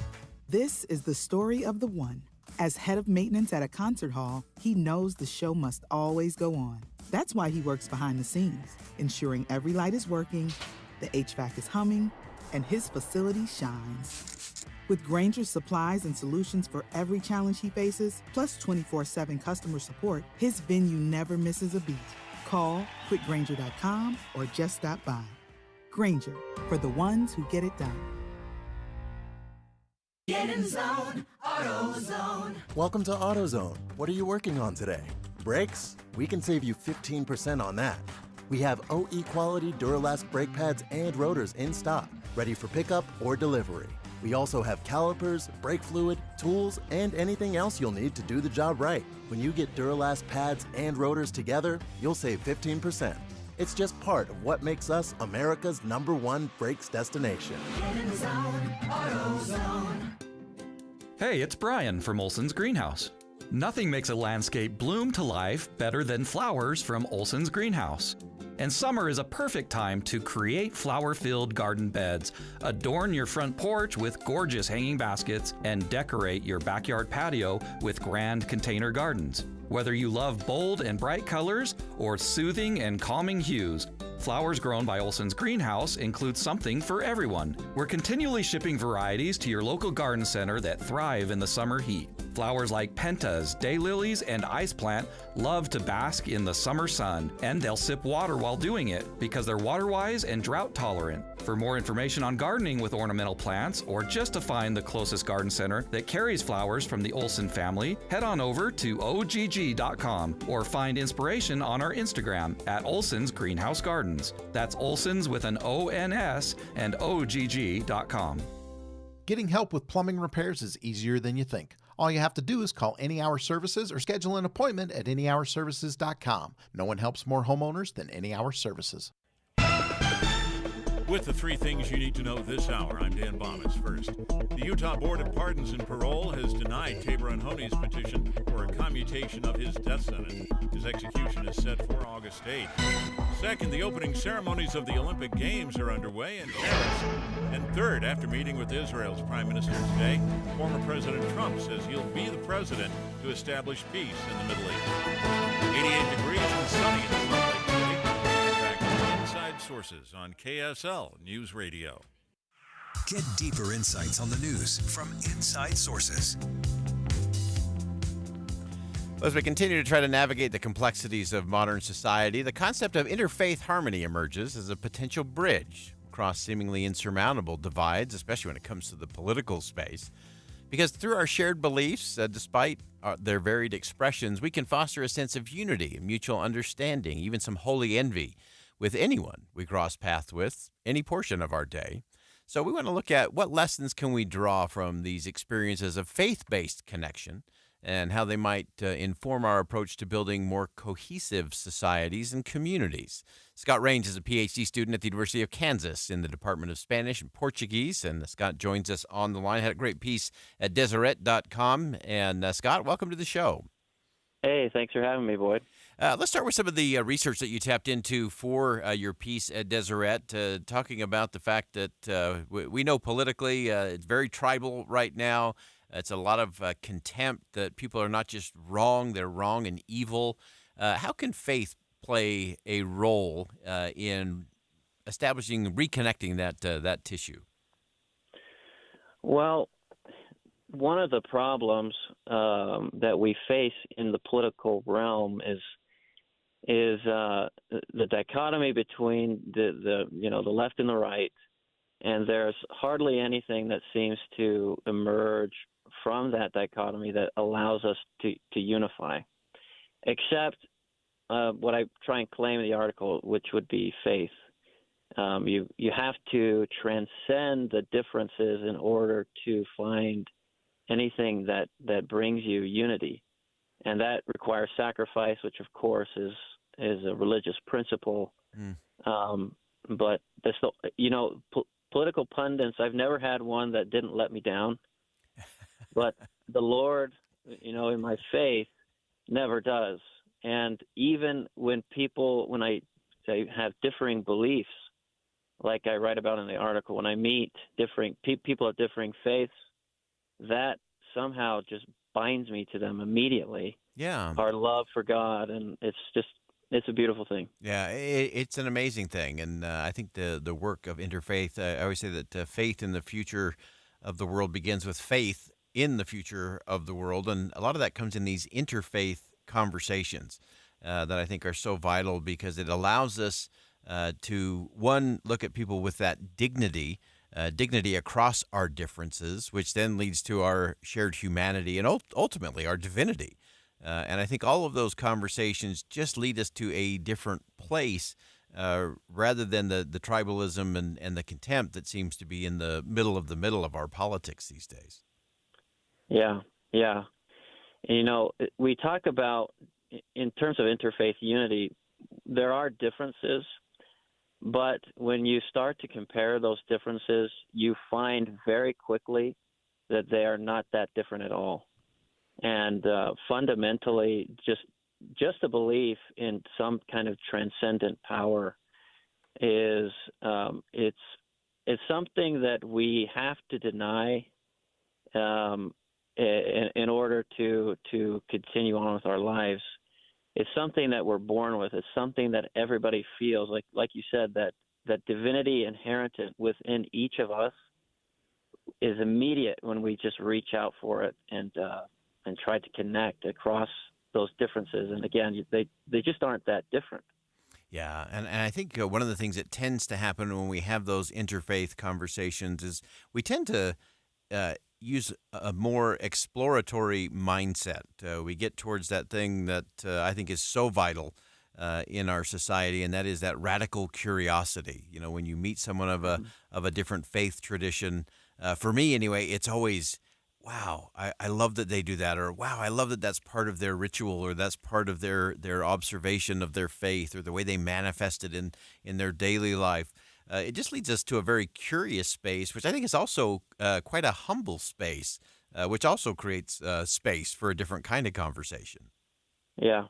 This is the story of the one. As head of maintenance at a concert hall, he knows the show must always go on. That's why he works behind the scenes, ensuring every light is working, the HVAC is humming, and his facility shines. With Grainger's supplies and solutions for every challenge he faces, plus 24/7 customer support, his venue never misses a beat. Call quickgrainger.com or just stop by. Grainger, for the ones who get it done. Get in zone, AutoZone. Welcome to AutoZone. What are you working on today? Brakes? We can save you 15% on that. We have OE quality Duralast brake pads and rotors in stock, ready for pickup or delivery. We also have calipers, brake fluid, tools, and anything else you'll need to do the job right. When you get Duralast pads and rotors together, you'll save 15%. It's just part of what makes us America's #1 brakes destination. Get in zone, AutoZone. Hey, it's Brian from Olson's Greenhouse. Nothing makes a landscape bloom to life better than flowers from Olson's Greenhouse. And summer is a perfect time to create flower-filled garden beds, adorn your front porch with gorgeous hanging baskets, and decorate your backyard patio with grand container gardens. Whether you love bold and bright colors or soothing and calming hues, Flowers grown by Olson's Greenhouse include something for everyone. We're continually shipping varieties to your local garden center that thrive in the summer heat. Flowers like pentas, daylilies, and ice plant love to bask in the summer sun, and they'll sip water while doing it because they're water-wise and drought-tolerant. For more information on gardening with ornamental plants, or just to find the closest garden center that carries flowers from the Olson family, head on over to ogg.com or find inspiration on our Instagram at Olson's Greenhouse Gardens. That's Olson's with an O-N-S and ogg.com. Getting help with plumbing repairs is easier than you think. All you have to do is call Any Hour Services or schedule an appointment at anyhourservices.com. No one helps more homeowners than Any Hour Services. With the 3 things you need to know this hour, I'm Dan Bomis. First, the Utah Board of Pardons and Parole has denied Tabor Unhoney's petition for a commutation of his death sentence. His execution is set for August 8th. Second, the opening ceremonies of the Olympic Games are underway in Paris. And third, after meeting with Israel's Prime Minister today, former President Trump says he'll be the president to establish peace in the Middle East. 88 degrees and sunny in Salt Lake City. Inside Sources on KSL News Radio. Get deeper insights on the news from Inside Sources. As we continue to try to navigate the complexities of modern society, the concept of interfaith harmony emerges as a potential bridge across seemingly insurmountable divides, especially when it comes to the political space. Because through our shared beliefs, despite their varied expressions, we can foster a sense of unity, mutual understanding, even some holy envy with anyone we cross paths with any portion of our day. So we want to look at what lessons can we draw from these experiences of faith-based connection and how they might inform our approach to building more cohesive societies and communities. Scott Rains is a PhD student at the University of Kansas in the Department of Spanish and Portuguese, and Scott joins us on the line. Had a great piece at Deseret.com. And Scott, welcome to the show. Hey, thanks for having me, Boyd. Let's start with some of the research that you tapped into for your piece at Deseret, talking about the fact that we know politically it's very tribal right now. It's a lot of contempt that people are not just wrong, they're wrong and evil. How can faith play a role in establishing, reconnecting that tissue? Well, one of the problems that we face in the political realm is the dichotomy between the left and the right, and there's hardly anything that seems to emerge from that dichotomy that allows us to unify, except what I try and claim in the article, which would be faith. You have to transcend the differences in order to find anything that brings you unity, and that requires sacrifice, which of course is a religious principle. But political pundits, I've never had one that didn't let me down, but the Lord, in my faith, never does. And even when I have differing beliefs, like I write about in the article, when I meet differing people of differing faiths, that somehow just binds me to them immediately. Yeah. Our love for God, and it's a beautiful thing. Yeah, it's an amazing thing, and I think the work of interfaith, I always say that faith in the future of the world begins with faith in the future of the world, and a lot of that comes in these interfaith conversations that I think are so vital, because it allows us to, one, look at people with that dignity across our differences, which then leads to our shared humanity and ultimately our divinity. And I think all of those conversations just lead us to a different place rather than the tribalism and the contempt that seems to be in the middle of our politics these days. Yeah. We talk about, in terms of interfaith unity, there are differences, but when you start to compare those differences, you find very quickly that they are not that different at all. And fundamentally, just a belief in some kind of transcendent power is it's something that we have to deny in order to continue on with our lives. it's something that we're born with. It's something that everybody feels. Like you said, that divinity inherent within each of us is immediate when we just reach out for it and try to connect across those differences. And again, they just aren't that different. Yeah, and I think one of the things that tends to happen when we have those interfaith conversations is we tend to use a more exploratory mindset. We get towards that thing that I think is so vital in our society, and that is that radical curiosity. You know, when you meet someone of a different faith tradition, for me anyway, it's always, wow, I love that they do that, or wow, I love that that's part of their ritual, or that's part of their observation of their faith, or the way they manifest it in their daily life. It just leads us to a very curious space, which I think is also quite a humble space, which also creates space for a different kind of conversation. Yeah.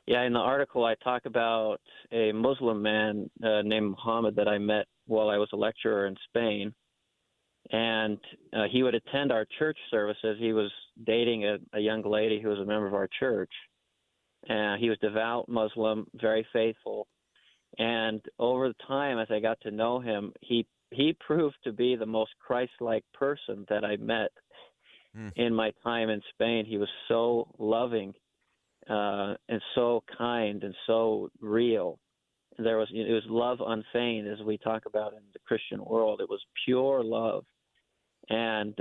Yeah, in the article I talk about a Muslim man named Muhammad that I met while I was a lecturer in Spain. And he would attend our church services. He was dating a young lady who was a member of our church. He was devout Muslim, very faithful. And over the time, as I got to know him, he proved to be the most Christ-like person that I met in my time in Spain. He was so loving and so kind and so real. It was love unfeigned, as we talk about in the Christian world. It was pure love. And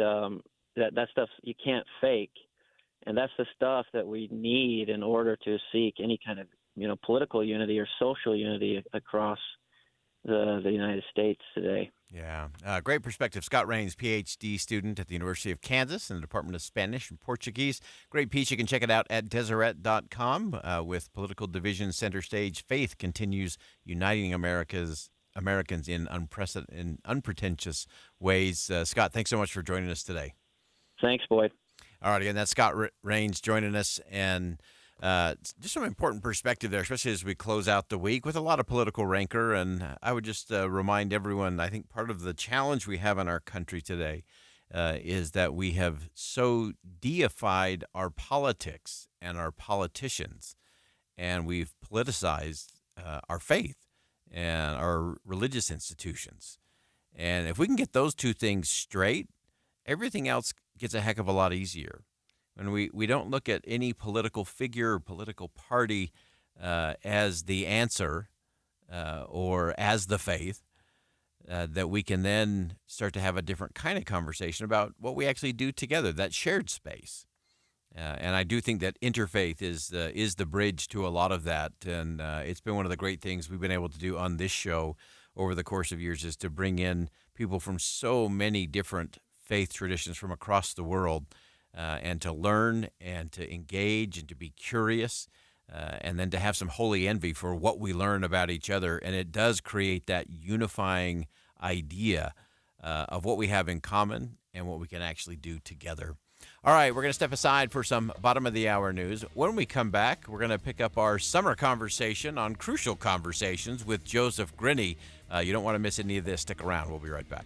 that stuff you can't fake, and that's the stuff that we need in order to seek any kind of political unity or social unity across the United States today. Yeah, great perspective. Scott Rains, PhD student at the University of Kansas in the Department of Spanish and Portuguese. Great piece. You can check it out at Deseret.com. With political division center stage, faith continues uniting Americans in unpretentious ways. Scott, thanks so much for joining us today. Thanks, Boyd. All right, again, that's Scott Rains joining us, and just some important perspective there, especially as we close out the week with a lot of political rancor. And I would just remind everyone, I think part of the challenge we have in our country today is that we have so deified our politics and our politicians, and we've politicized our faith and our religious institutions. And if we can get those two things straight, everything else gets a heck of a lot easier. When we don't look at any political figure or political party as the answer or as the faith, that we can then start to have a different kind of conversation about what we actually do together, that shared space. And I do think that interfaith is the bridge to a lot of that. And it's been one of the great things we've been able to do on this show over the course of years, is to bring in people from so many different faith traditions from across the world, and to learn and to engage and to be curious, and then to have some holy envy for what we learn about each other. And it does create that unifying idea of what we have in common and what we can actually do together. All right, we're going to step aside for some bottom-of-the-hour news. When we come back, we're going to pick up our summer conversation on Crucial Conversations with Joseph Grinny. You don't want to miss any of this. Stick around. We'll be right back.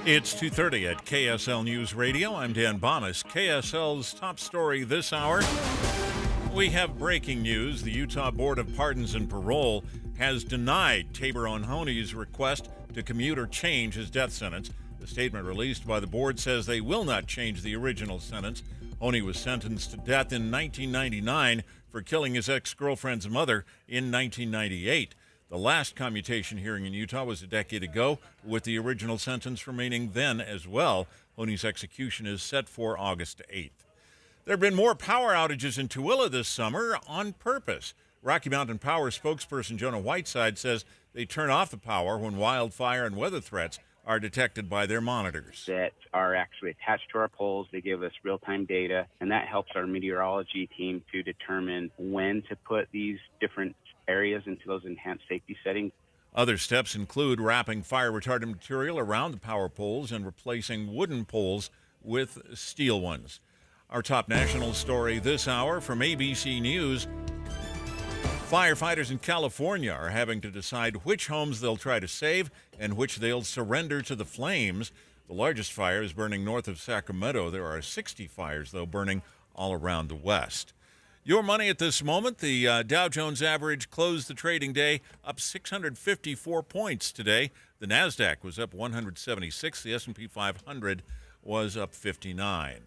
It's 2:30 at KSL News Radio. I'm Dan Bonas. KSL's top story this hour. We have breaking news. The Utah Board of Pardons and Parole has denied Tabor Onhoney's request to commute or change his death sentence. The statement released by the board says they will not change the original sentence. Oney was sentenced to death in 1999 for killing his ex-girlfriend's mother in 1998. The last commutation hearing in Utah was a decade ago, with the original sentence remaining then as well. Oney's execution is set for August 8th. There have been more power outages in Tooele this summer on purpose. Rocky Mountain Power spokesperson Jonah Whiteside says they turn off the power when wildfire and weather threats are detected by their monitors. That are actually attached to our poles. They give us real-time data, and that helps our meteorology team to determine when to put these different areas into those enhanced safety settings. Other steps include wrapping fire-retardant material around the power poles and replacing wooden poles with steel ones. Our top national story this hour from ABC News. Firefighters in California are having to decide which homes they'll try to save and which they'll surrender to the flames. The largest fire is burning north of Sacramento. There are 60 fires, though, burning all around the West. Your money at this moment, the Dow Jones average closed the trading day up 654 points today. The NASDAQ was up 176. The S&P 500 was up 59.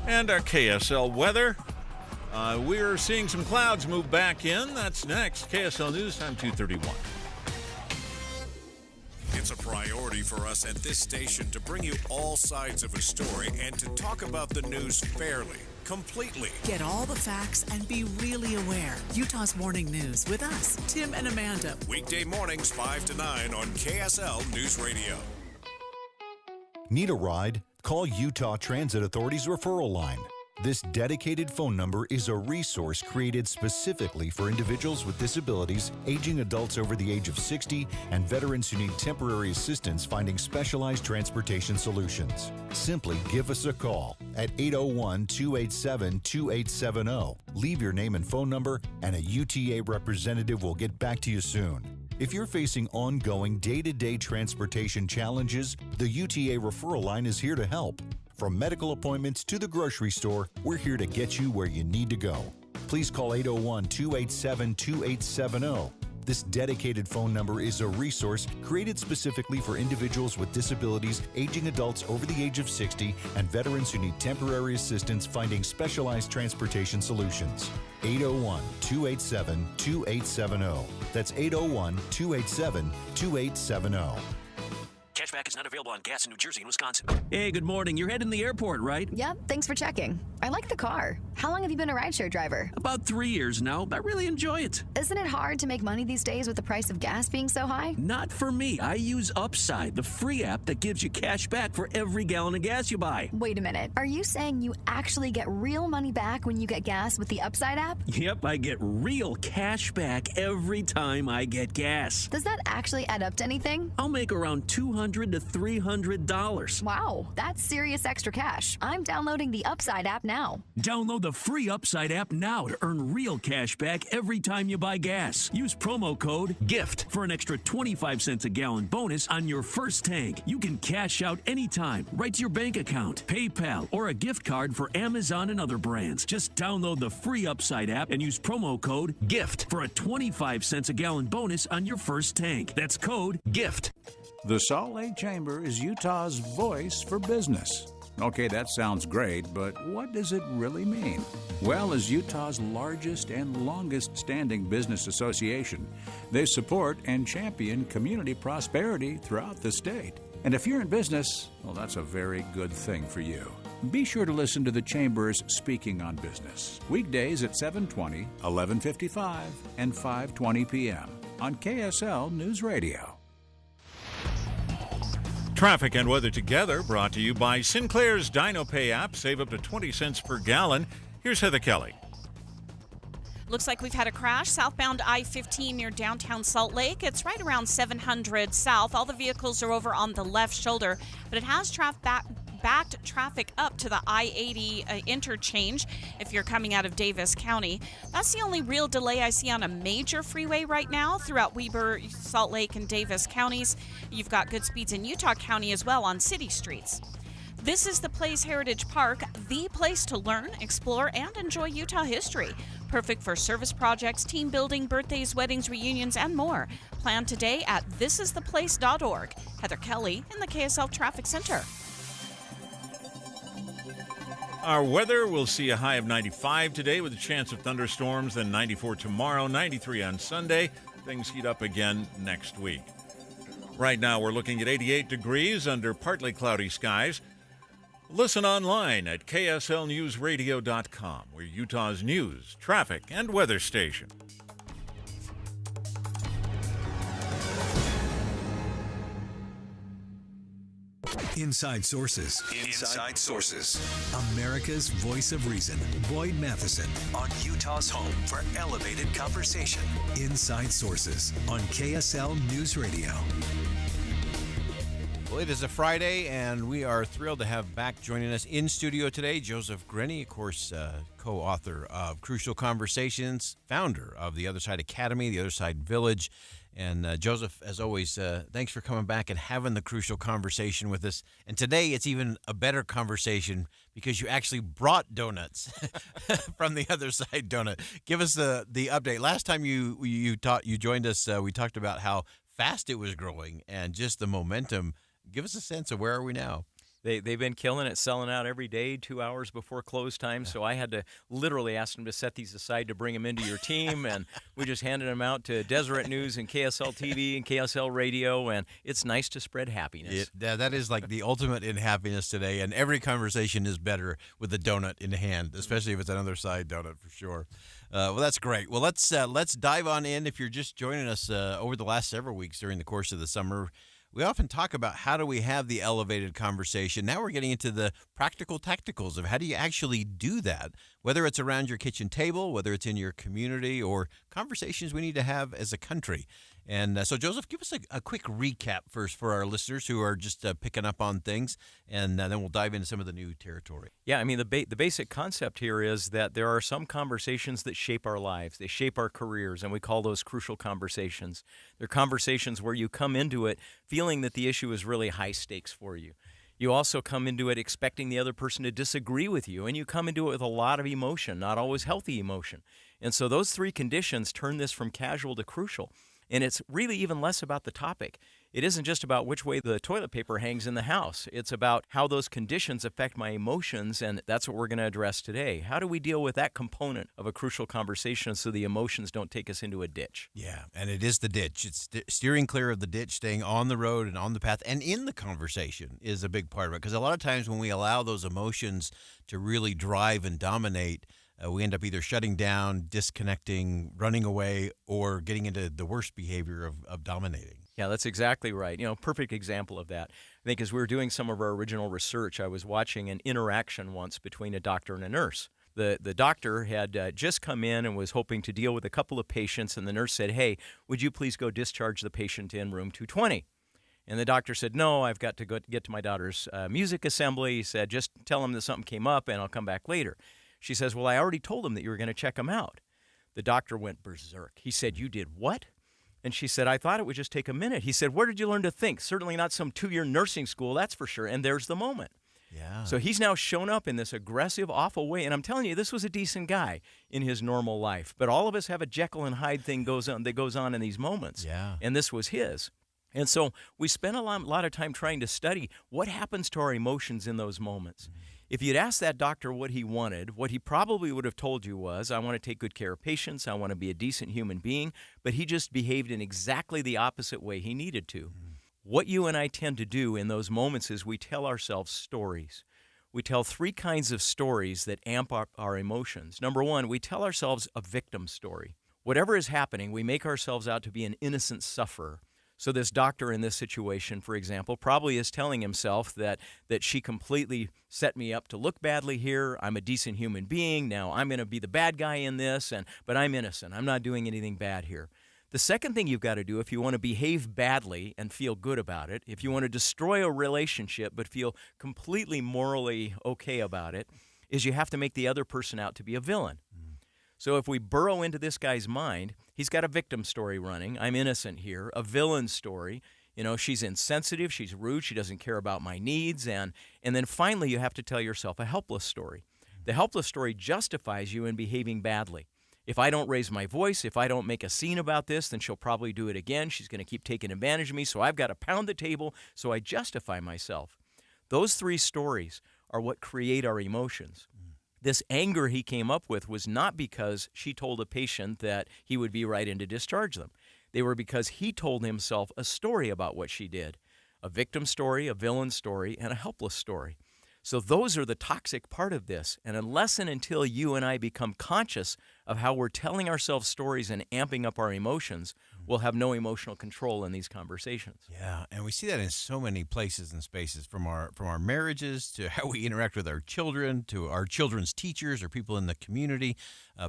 And our KSL weather. We're seeing some clouds move back in. That's next. KSL News Time 2:31. It's a priority for us at this station to bring you all sides of a story and to talk about the news fairly, completely. Get all the facts and be really aware. Utah's Morning News with us, Tim and Amanda. Weekday mornings 5 to 9 on KSL News Radio. Need a ride? Call Utah Transit Authority's referral line. This dedicated phone number is a resource created specifically for individuals with disabilities, aging adults over the age of 60, and veterans who need temporary assistance finding specialized transportation solutions. Simply give us a call at 801-287-2870. Leave your name and phone number, and a UTA representative will get back to you soon. If you're facing ongoing day-to-day transportation challenges, the UTA referral line is here to help. From medical appointments to the grocery store, we're here to get you where you need to go. Please call 801-287-2870. This dedicated phone number is a resource created specifically for individuals with disabilities, aging adults over the age of 60, and veterans who need temporary assistance finding specialized transportation solutions. 801-287-2870. That's 801-287-2870. Cashback is not available on gas in New Jersey and Wisconsin. Hey, good morning. You're heading to the airport, right? Yep, thanks for checking. I like the car. How long have you been a rideshare driver? About 3 years now. I really enjoy it. Isn't it hard to make money these days with the price of gas being so high? Not for me. I use Upside, the free app that gives you cash back for every gallon of gas you buy. Wait a minute. Are you saying you actually get real money back when you get gas with the Upside app? Yep, I get real cash back every time I get gas. Does that actually add up to anything? I'll make around $200 to $300. Wow, that's serious extra cash. I'm downloading the Upside app now. Download the free Upside app now to earn real cash back every time you buy gas. Use promo code GIFT for an extra 25 cents a gallon bonus on your first tank. You can cash out anytime, right to your bank account, PayPal, or a gift card for Amazon and other brands. Just download the free Upside app and use promo code GIFT for a 25 cents a gallon bonus on your first tank. That's code GIFT. The Salt Lake Chamber is Utah's voice for business. Okay, that sounds great, but what does it really mean? Well, as Utah's largest and longest standing business association, they support and champion community prosperity throughout the state. And if you're in business, well, that's a very good thing for you. Be sure to listen to the Chamber's Speaking on Business, weekdays at 7:20, 11:55, and 5:20 p.m. on KSL News Radio. Traffic and weather together brought to you by Sinclair's DinoPay app. Save up to 20 cents per gallon. Here's Heather Kelly. Looks like we've had a crash southbound I-15 near downtown Salt Lake. It's right around 700 south. All the vehicles are over on the left shoulder, but it has backed traffic up to the I-80 interchange if you're coming out of Davis County. That's the only real delay I see on a major freeway right now throughout Weber, Salt Lake, and Davis counties. You've got good speeds in Utah County as well on city streets. This is the Place Heritage Park, the place to learn, explore, and enjoy Utah history. Perfect for service projects, team building, birthdays, weddings, reunions, and more. Plan today at thisistheplace.org. Heather Kelly in the KSL Traffic Center. Our weather, we'll see a high of 95 today with a chance of thunderstorms, then 94 tomorrow, 93 on Sunday. Things heat up again next week. Right now, we're looking at 88 degrees under partly cloudy skies. Listen online at kslnewsradio.com. We're Utah's news, traffic, and weather station. Inside Sources. Inside Sources. America's voice of reason. Boyd Matheson on Utah's home for elevated conversation. Inside Sources on KSL News Radio. Well, it is a Friday, and we are thrilled to have back joining us in studio today Joseph Grenny, of course, co-author of Crucial Conversations, founder of the Other Side Academy, the Other Side Village. And Joseph, as always, thanks for coming back and having the crucial conversation with us. And today it's even a better conversation because you actually brought donuts from the Other Side Donut. Give us the update. Last time you joined us, we talked about how fast it was growing and just the momentum. Give us a sense of where are we now? They've been killing it, selling out every day, 2 hours before close time. So I had to literally ask them to set these aside to bring them into your team. And we just handed them out to Deseret News and KSL TV and KSL Radio. And it's nice to spread happiness. That is like the ultimate in happiness today. And every conversation is better with a donut in hand, especially if it's an Other Side donut for sure. Well, that's great. Well, let's dive on in. If you're just joining us over the last several weeks during the course of the summer, we often talk about how do we have the elevated conversation. Now we're getting into the practical tacticals of how do you actually do that, whether it's around your kitchen table, whether it's in your community, or conversations we need to have as a country. And so, Joseph, give us a quick recap first for our listeners who are just picking up on things, and then we'll dive into some of the new territory. Yeah, I mean, the basic concept here is that there are some conversations that shape our lives. They shape our careers, and we call those crucial conversations. They're conversations where you come into it feeling that the issue is really high stakes for you. You also come into it expecting the other person to disagree with you, and you come into it with a lot of emotion, not always healthy emotion. And so those three conditions turn this from casual to crucial. And it's really even less about the topic. It isn't just about which way the toilet paper hangs in the house. It's about how those conditions affect my emotions, and that's what we're going to address today. How do we deal with that component of a crucial conversation so the emotions don't take us into a ditch? Yeah, and it is the ditch. It's steering clear of the ditch, staying on the road and on the path, and in the conversation is a big part of it. Because a lot of times when we allow those emotions to really drive and dominate, we end up either shutting down, disconnecting, running away, or getting into the worst behavior of dominating. Yeah, that's exactly right. Perfect example of that. I think as we were doing some of our original research, I was watching an interaction once between a doctor and a nurse. The doctor had just come in and was hoping to deal with a couple of patients, and the nurse said, "Hey, would you please go discharge the patient in room 220? And the doctor said, "No, I've got to go get to my daughter's music assembly." He said, "Just tell him that something came up, and I'll come back later." She says, "Well, I already told him that you were going to check him out." The doctor went berserk. He said, "You did what?" And she said, "I thought it would just take a minute." He said, "Where did you learn to think? Certainly not some 2-year nursing school, that's for sure." And there's the moment. Yeah. So he's now shown up in this aggressive, awful way. And I'm telling you, this was a decent guy in his normal life. But all of us have a Jekyll and Hyde thing that goes on in these moments. Yeah. And this was his. And so we spent a lot of time trying to study what happens to our emotions in those moments. Mm-hmm. If you'd asked that doctor what he wanted, what he probably would have told you was, "I want to take good care of patients, I want to be a decent human being," but he just behaved in exactly the opposite way he needed to. Mm-hmm. What you and I tend to do in those moments is we tell ourselves stories. We tell 3 kinds of stories that amp up our emotions. Number 1, we tell ourselves a victim story. Whatever is happening, we make ourselves out to be an innocent sufferer. So this doctor in this situation, for example, probably is telling himself that she completely set me up to look badly here. I'm a decent human being. Now I'm going to be the bad guy in this, but I'm innocent. I'm not doing anything bad here. The second thing you've got to do if you want to behave badly and feel good about it, if you want to destroy a relationship but feel completely morally okay about it, is you have to make the other person out to be a villain. So if we burrow into this guy's mind, he's got a victim story running. I'm innocent here. A villain story. She's insensitive. She's rude. She doesn't care about my needs. And then finally, you have to tell yourself a helpless story. The helpless story justifies you in behaving badly. If I don't raise my voice, if I don't make a scene about this, then she'll probably do it again. She's going to keep taking advantage of me. So I've got to pound the table. So I justify myself. Those 3 stories are what create our emotions. This anger he came up with was not because she told a patient that he would be right in to discharge them. They were because he told himself a story about what she did. A victim story, a villain story, and a helpless story. So those are the toxic part of this. And unless and until you and I become conscious of how we're telling ourselves stories and amping up our emotions, we'll have no emotional control in these conversations. Yeah, and we see that in so many places and spaces, from our marriages to how we interact with our children, to our children's teachers or people in the community.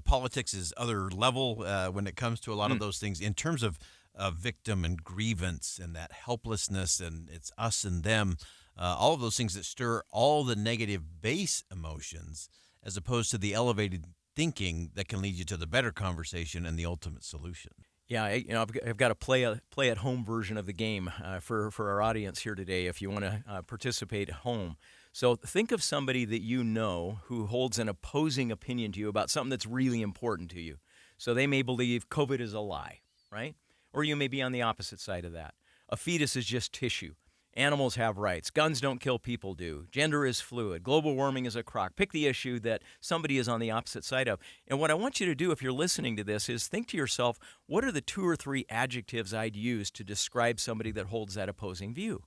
Politics is other level when it comes to a lot of those things in terms of of victim and grievance and that helplessness and it's us and them, all of those things that stir all the negative base emotions, as opposed to the elevated thinking that can lead you to the better conversation and the ultimate solution. Yeah, I've got a play at home version of the game for our audience here today. If you want to participate at home, so think of somebody that you know who holds an opposing opinion to you about something that's really important to you. So they may believe COVID is a lie, right? Or you may be on the opposite side of that. A fetus is just tissue. Animals have rights. Guns don't kill, people do. Gender is fluid. Global warming is a crock. Pick the issue that somebody is on the opposite side of. And what I want you to do if you're listening to this is think to yourself, what are the 2 or 3 adjectives I'd use to describe somebody that holds that opposing view?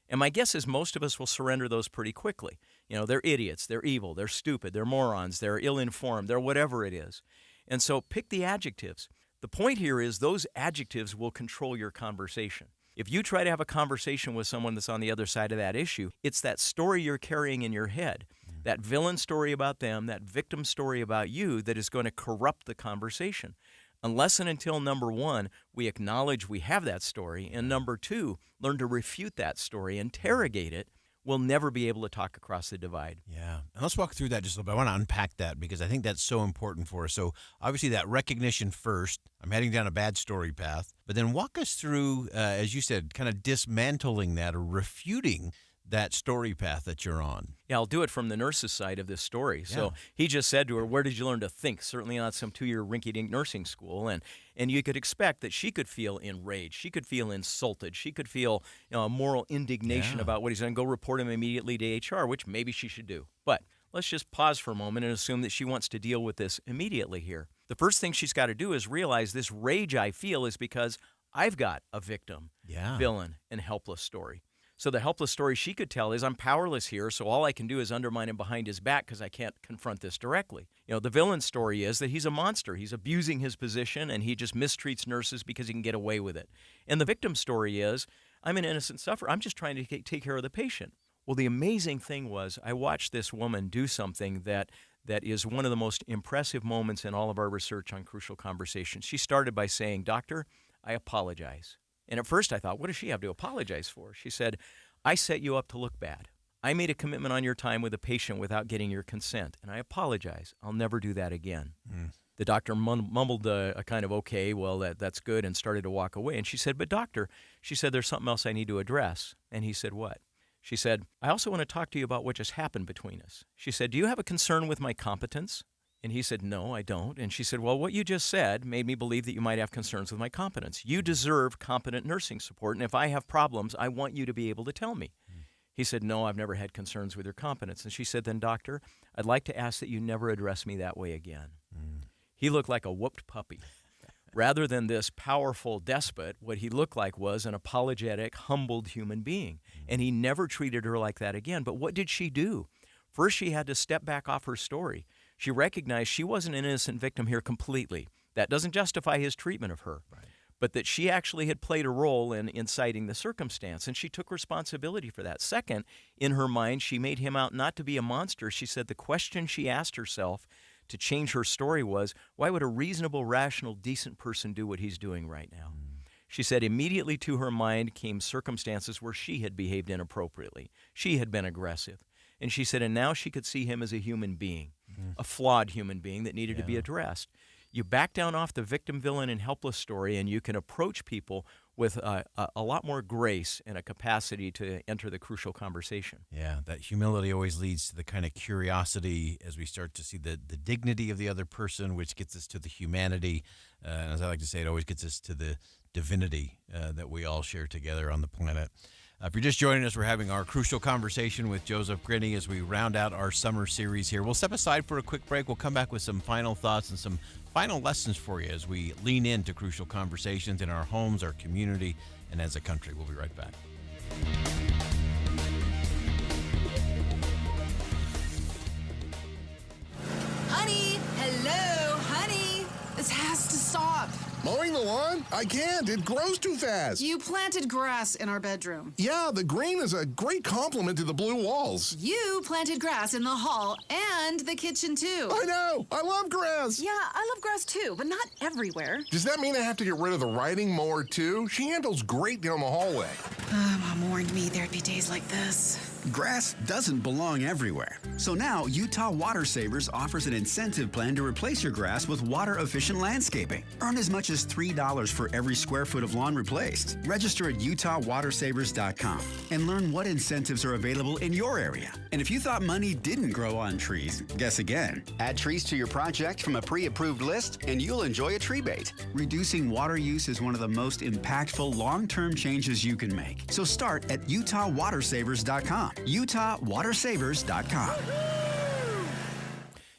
And my guess is most of us will surrender those pretty quickly. You know, they're idiots, they're evil, they're stupid, they're morons, they're ill-informed, they're whatever it is. And so pick the adjectives. The point here is those adjectives will control your conversation. If you try to have a conversation with someone that's on the other side of that issue, it's that story you're carrying in your head, that villain story about them, that victim story about you that is going to corrupt the conversation. Unless and until, number 1, we acknowledge we have that story, and number 2, learn to refute that story, interrogate it, we'll never be able to talk across the divide. Yeah. And let's walk through that just a little bit. I want to unpack that because I think that's so important for us. So obviously that recognition first, I'm heading down a bad story path, but then walk us through, as you said, kind of dismantling that or refuting that story path that you're on. Yeah, I'll do it from the nurse's side of this story. Yeah. So he just said to her, where did you learn to think? Certainly not some 2-year rinky-dink nursing school. And you could expect that she could feel enraged. She could feel insulted. She could feel a moral indignation about what he's done. Go report him immediately to HR, which maybe she should do. But let's just pause for a moment and assume that she wants to deal with this immediately here. The first thing she's got to do is realize this rage I feel is because I've got a victim, villain, and helpless story. So the helpless story she could tell is I'm powerless here, so all I can do is undermine him behind his back because I can't confront this directly. You know, the villain story is that he's a monster. He's abusing his position, and he just mistreats nurses because he can get away with it. And the victim story is I'm an innocent sufferer. I'm just trying to take care of the patient. Well, the amazing thing was I watched this woman do something that is one of the most impressive moments in all of our research on crucial conversations. She started by saying, "Doctor, I apologize." And at first I thought, what does she have to apologize for? She said, I set you up to look bad. I made a commitment on your time with a patient without getting your consent, and I apologize. I'll never do that again. The doctor mumbled a kind of, okay, well, that's good, and started to walk away. And she said, but doctor, she said, there's something else I need to address. And he said, what? She said, I also want to talk to you about what just happened between us. She said, do you have a concern with my competence? And he said, no, I don't. And she said, well, what you just said made me believe that you might have concerns with my competence. You deserve competent nursing support, and if I have problems, I want you to be able to tell me. He said, no, I've never had concerns with your competence. And she said, then, doctor, I'd like to ask that you never address me that way again. He looked like a whooped puppy. Rather than this powerful despot, what he looked like was an apologetic, humbled human being. And he never treated her like that again. But what did she do? First, she had to step back off her story. She recognized she wasn't an innocent victim here completely. That doesn't justify his treatment of her. Right. But that she actually had played a role in inciting the circumstance, and she took responsibility for that. Second, in her mind, she made him out not to be a monster. She said the question she asked herself to change her story was, why would a reasonable, rational, decent person do what he's doing right now? She said immediately to her mind came circumstances where she had behaved inappropriately. She had been aggressive. And she said, and now she could see him as a human being, a flawed human being that needed to be addressed. You back down off the victim, villain, and helpless story, and you can approach people with a lot more grace and a capacity to enter the crucial conversation. Yeah, that humility always leads to the kind of curiosity as we start to see the dignity of the other person, which gets us to the humanity. And as I like to say, it always gets us to the divinity that we all share together on the planet. If you're just joining us, we're having our crucial conversation with Joseph Grinny as we round out our summer series here. We'll step aside for a quick break. We'll come back with some final thoughts and some final lessons for you as we lean into crucial conversations in our homes, our community, and as a country. We'll be right back. Honey, hello, honey. This has to stop. Mowing the lawn? I can't. It grows too fast. You planted grass in our bedroom. Yeah, the green is a great compliment to the blue walls. You planted grass in the hall and the kitchen, too. I know. I love grass. Yeah, I love grass, too, but not everywhere. Does that mean I have to get rid of the riding mower, too? She handles great down the hallway. Mom warned me there'd be days like this. Grass doesn't belong everywhere. So now Utah Water Savers offers an incentive plan to replace your grass with water-efficient landscaping. Earn as much as $3 for every square foot of lawn replaced. Register at utahwatersavers.com and learn what incentives are available in your area. And if you thought money didn't grow on trees, guess again. Add trees to your project from a pre-approved list and you'll enjoy a tree bait. Reducing water use is one of the most impactful long-term changes you can make. So start at utahwatersavers.com. utahwatersavers.com.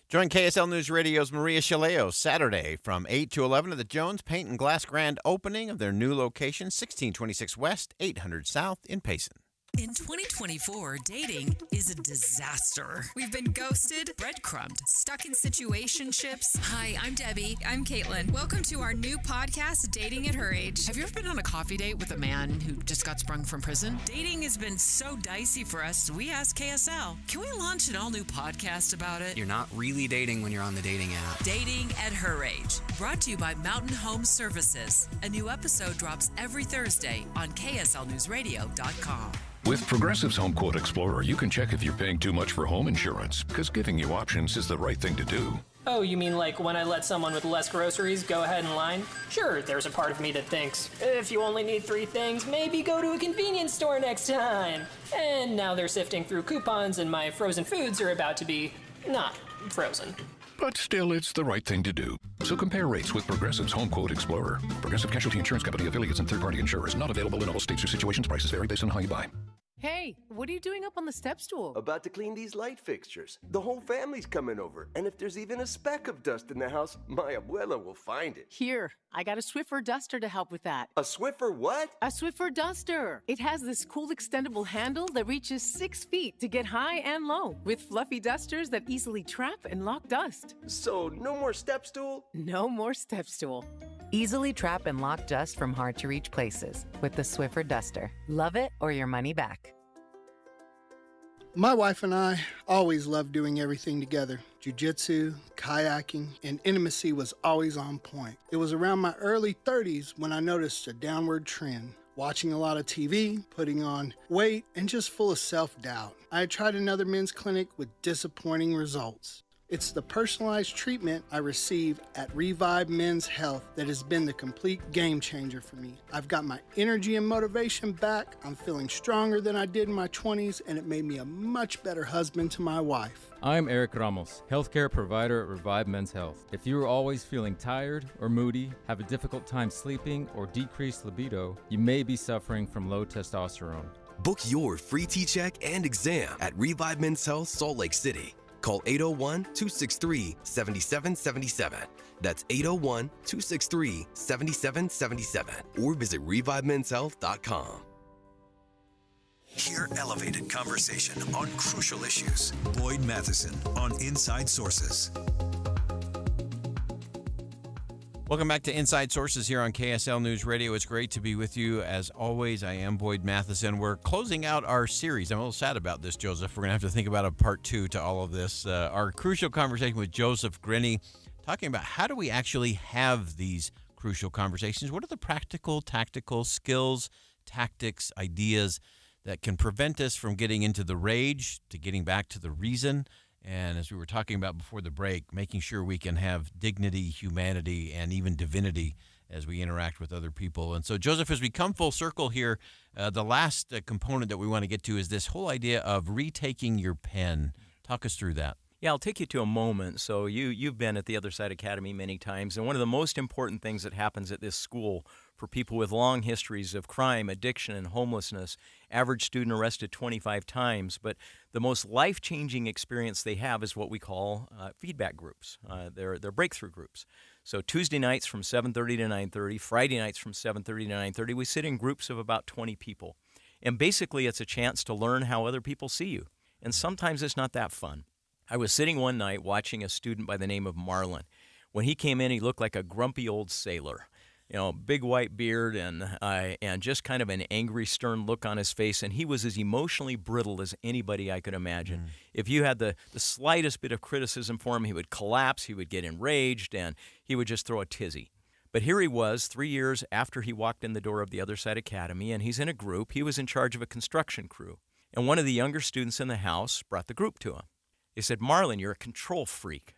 Join KSL News Radio's Maria Chileo Saturday from 8 to 11 at the Jones Paint and Glass grand opening of their new location, 1626 West, 800 South in Payson. In 2024, dating is a disaster. We've been ghosted, breadcrumbed, stuck in situationships. Hi, I'm Debbie. I'm Caitlin. Welcome to our new podcast, Dating at Her Age. Have you ever been on a coffee date with a man who just got sprung from prison? Dating has been so dicey for us, we asked KSL, can we launch an all-new podcast about it? You're not really dating when you're on the dating app. Dating at Her Age, brought to you by Mountain Home Services. A new episode drops every Thursday on KSLNewsRadio.com. With Progressive's Home Quote Explorer, you can check if you're paying too much for home insurance, because giving you options is the right thing to do. Oh, you mean like when I let someone with less groceries go ahead in line? Sure, there's a part of me that thinks, if you only need 3 things, maybe go to a convenience store next time. And now they're sifting through coupons and my frozen foods are about to be not frozen. But still, it's the right thing to do. So compare rates with Progressive's Home Quote Explorer. Progressive Casualty Insurance Company, affiliates, and third-party insurers. Not available in all states or situations. Prices vary based on how you buy. Hey, what are you doing up on the step stool? About to clean these light fixtures. The whole family's coming over, and if there's even a speck of dust in the house, my abuela will find it. Here, I got a Swiffer duster to help with that. A Swiffer what? A Swiffer duster. It has this cool extendable handle that reaches 6 feet to get high and low, with fluffy dusters that easily trap and lock dust. So, no more step stool? No more step stool. Easily trap and lock dust from hard-to-reach places with the Swiffer duster. Love it or your money back. My wife and I always loved doing everything together. Jiu-jitsu, kayaking, and intimacy was always on point. It was around my early 30s when I noticed a downward trend. Watching a lot of TV, putting on weight, and just full of self-doubt. I had tried another men's clinic with disappointing results. It's the personalized treatment I receive at Revive Men's Health that has been the complete game changer for me. I've got my energy and motivation back, I'm feeling stronger than I did in my 20s, and it made me a much better husband to my wife. I'm Eric Ramos, healthcare provider at Revive Men's Health. If you are always feeling tired or moody, have a difficult time sleeping, or decreased libido, you may be suffering from low testosterone. Book your free T-check and exam at Revive Men's Health, Salt Lake City. Call 801-263-7777. That's 801-263-7777. Or visit ReviveMen'sHealth.com. Hear elevated conversation on crucial issues. Boyd Matheson on Inside Sources. Welcome back to Inside Sources here on KSL News Radio. It's great to be with you. As always, I am Boyd Matheson. We're closing out our series. I'm a little sad about this, Joseph. We're going to have to think about a part 2 to all of this. Our crucial conversation with Joseph Grenny, talking about how do we actually have these crucial conversations? What are the practical, tactical skills, tactics, ideas that can prevent us from getting into the rage, to getting back to the reason? And as we were talking about before the break, making sure we can have dignity, humanity, and even divinity as we interact with other people. And so, Joseph, as we come full circle here, the last component that we want to get to is this whole idea of retaking your pen. Talk us through that. Yeah, I'll take you to a moment. So you've been at the Other Side Academy many times, and one of the most important things that happens at this school for people with long histories of crime, addiction, and homelessness, average student arrested 25 times, but the most life-changing experience they have is what we call feedback groups. They're breakthrough groups. So Tuesday nights from 7:30 to 9:30, Friday nights from 7:30 to 9:30, we sit in groups of about 20 people. And basically it's a chance to learn how other people see you. And sometimes it's not that fun. I was sitting one night watching a student by the name of Marlon. When he came in, he looked like a grumpy old sailor. Big white beard and just kind of an angry, stern look on his face, and he was as emotionally brittle as anybody I could imagine. If you had the slightest bit of criticism for him, he would collapse, he would get enraged, and he would just throw a tizzy. But here he was 3 years after he walked in the door of the Other Side Academy, and he's in a group. He was in charge of a construction crew. And one of the younger students in the house brought the group to him. He said, "Marlon, you're a control freak."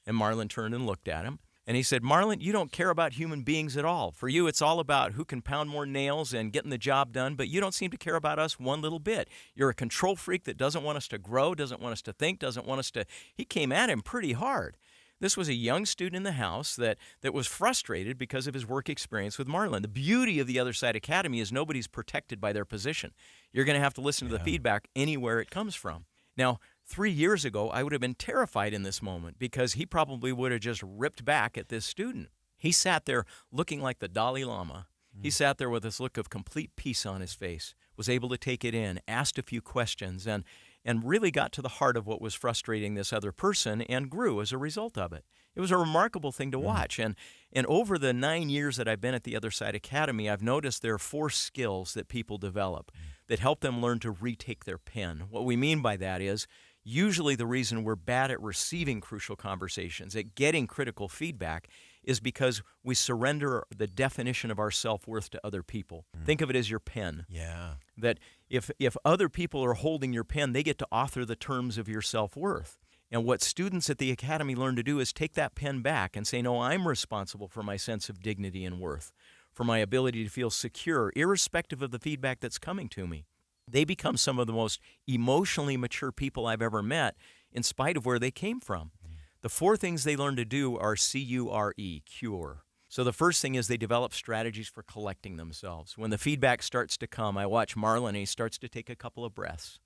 And Marlon turned and looked at him. And he said, "Marlon, you don't care about human beings at all. For you, it's all about who can pound more nails and getting the job done, but you don't seem to care about us one little bit. You're a control freak that doesn't want us to grow, doesn't want us to think, doesn't want us to..." He came at him pretty hard. This was a young student in the house that was frustrated because of his work experience with Marlon. The beauty of the Other Side Academy is nobody's protected by their position. You're going to have to listen to the feedback anywhere it comes from. Now, 3 years ago, I would have been terrified in this moment because he probably would have just ripped back at this student. He sat there looking like the Dalai Lama. He sat there with this look of complete peace on his face, was able to take it in, asked a few questions, and really got to the heart of what was frustrating this other person and grew as a result of it. It was a remarkable thing to watch. And over the 9 years that I've been at the Other Side Academy, I've noticed there are 4 skills that people develop that help them learn to retake their pen. What we mean by that is usually the reason we're bad at receiving crucial conversations, at getting critical feedback, is because we surrender the definition of our self-worth to other people. Think of it as your pen. Yeah. That if other people are holding your pen, they get to author the terms of your self-worth. And what students at the Academy learn to do is take that pen back and say, no, I'm responsible for my sense of dignity and worth, for my ability to feel secure, irrespective of the feedback that's coming to me. They become some of the most emotionally mature people I've ever met, in spite of where they came from. The 4 things they learn to do are CURE, cure. So the first thing is they develop strategies for collecting themselves. When the feedback starts to come, I watch Marlon, and he starts to take a couple of breaths.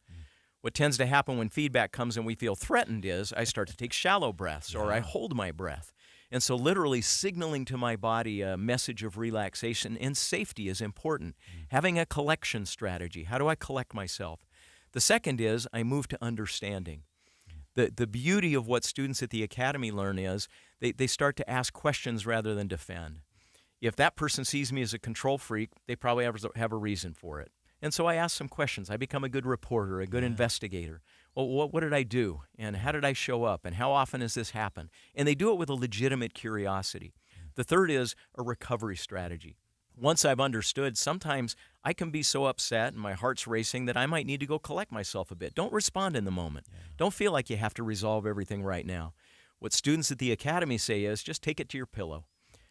What tends to happen when feedback comes and we feel threatened is I start to take shallow breaths, or I hold my breath. And so literally signaling to my body a message of relaxation and safety is important. Having a collection strategy. How do I collect myself? The second is I move to understanding. The beauty of what students at the Academy learn is they start to ask questions rather than defend. If that person sees me as a control freak, they probably have a reason for it. And so I ask some questions. I become a good reporter, a good investigator. Well, what did I do? And how did I show up? And how often has this happened? And they do it with a legitimate curiosity. The third is a recovery strategy. Once I've understood, sometimes I can be so upset and my heart's racing that I might need to go collect myself a bit. Don't respond in the moment. Don't feel like you have to resolve everything right now. What students at the Academy say is just take it to your pillow.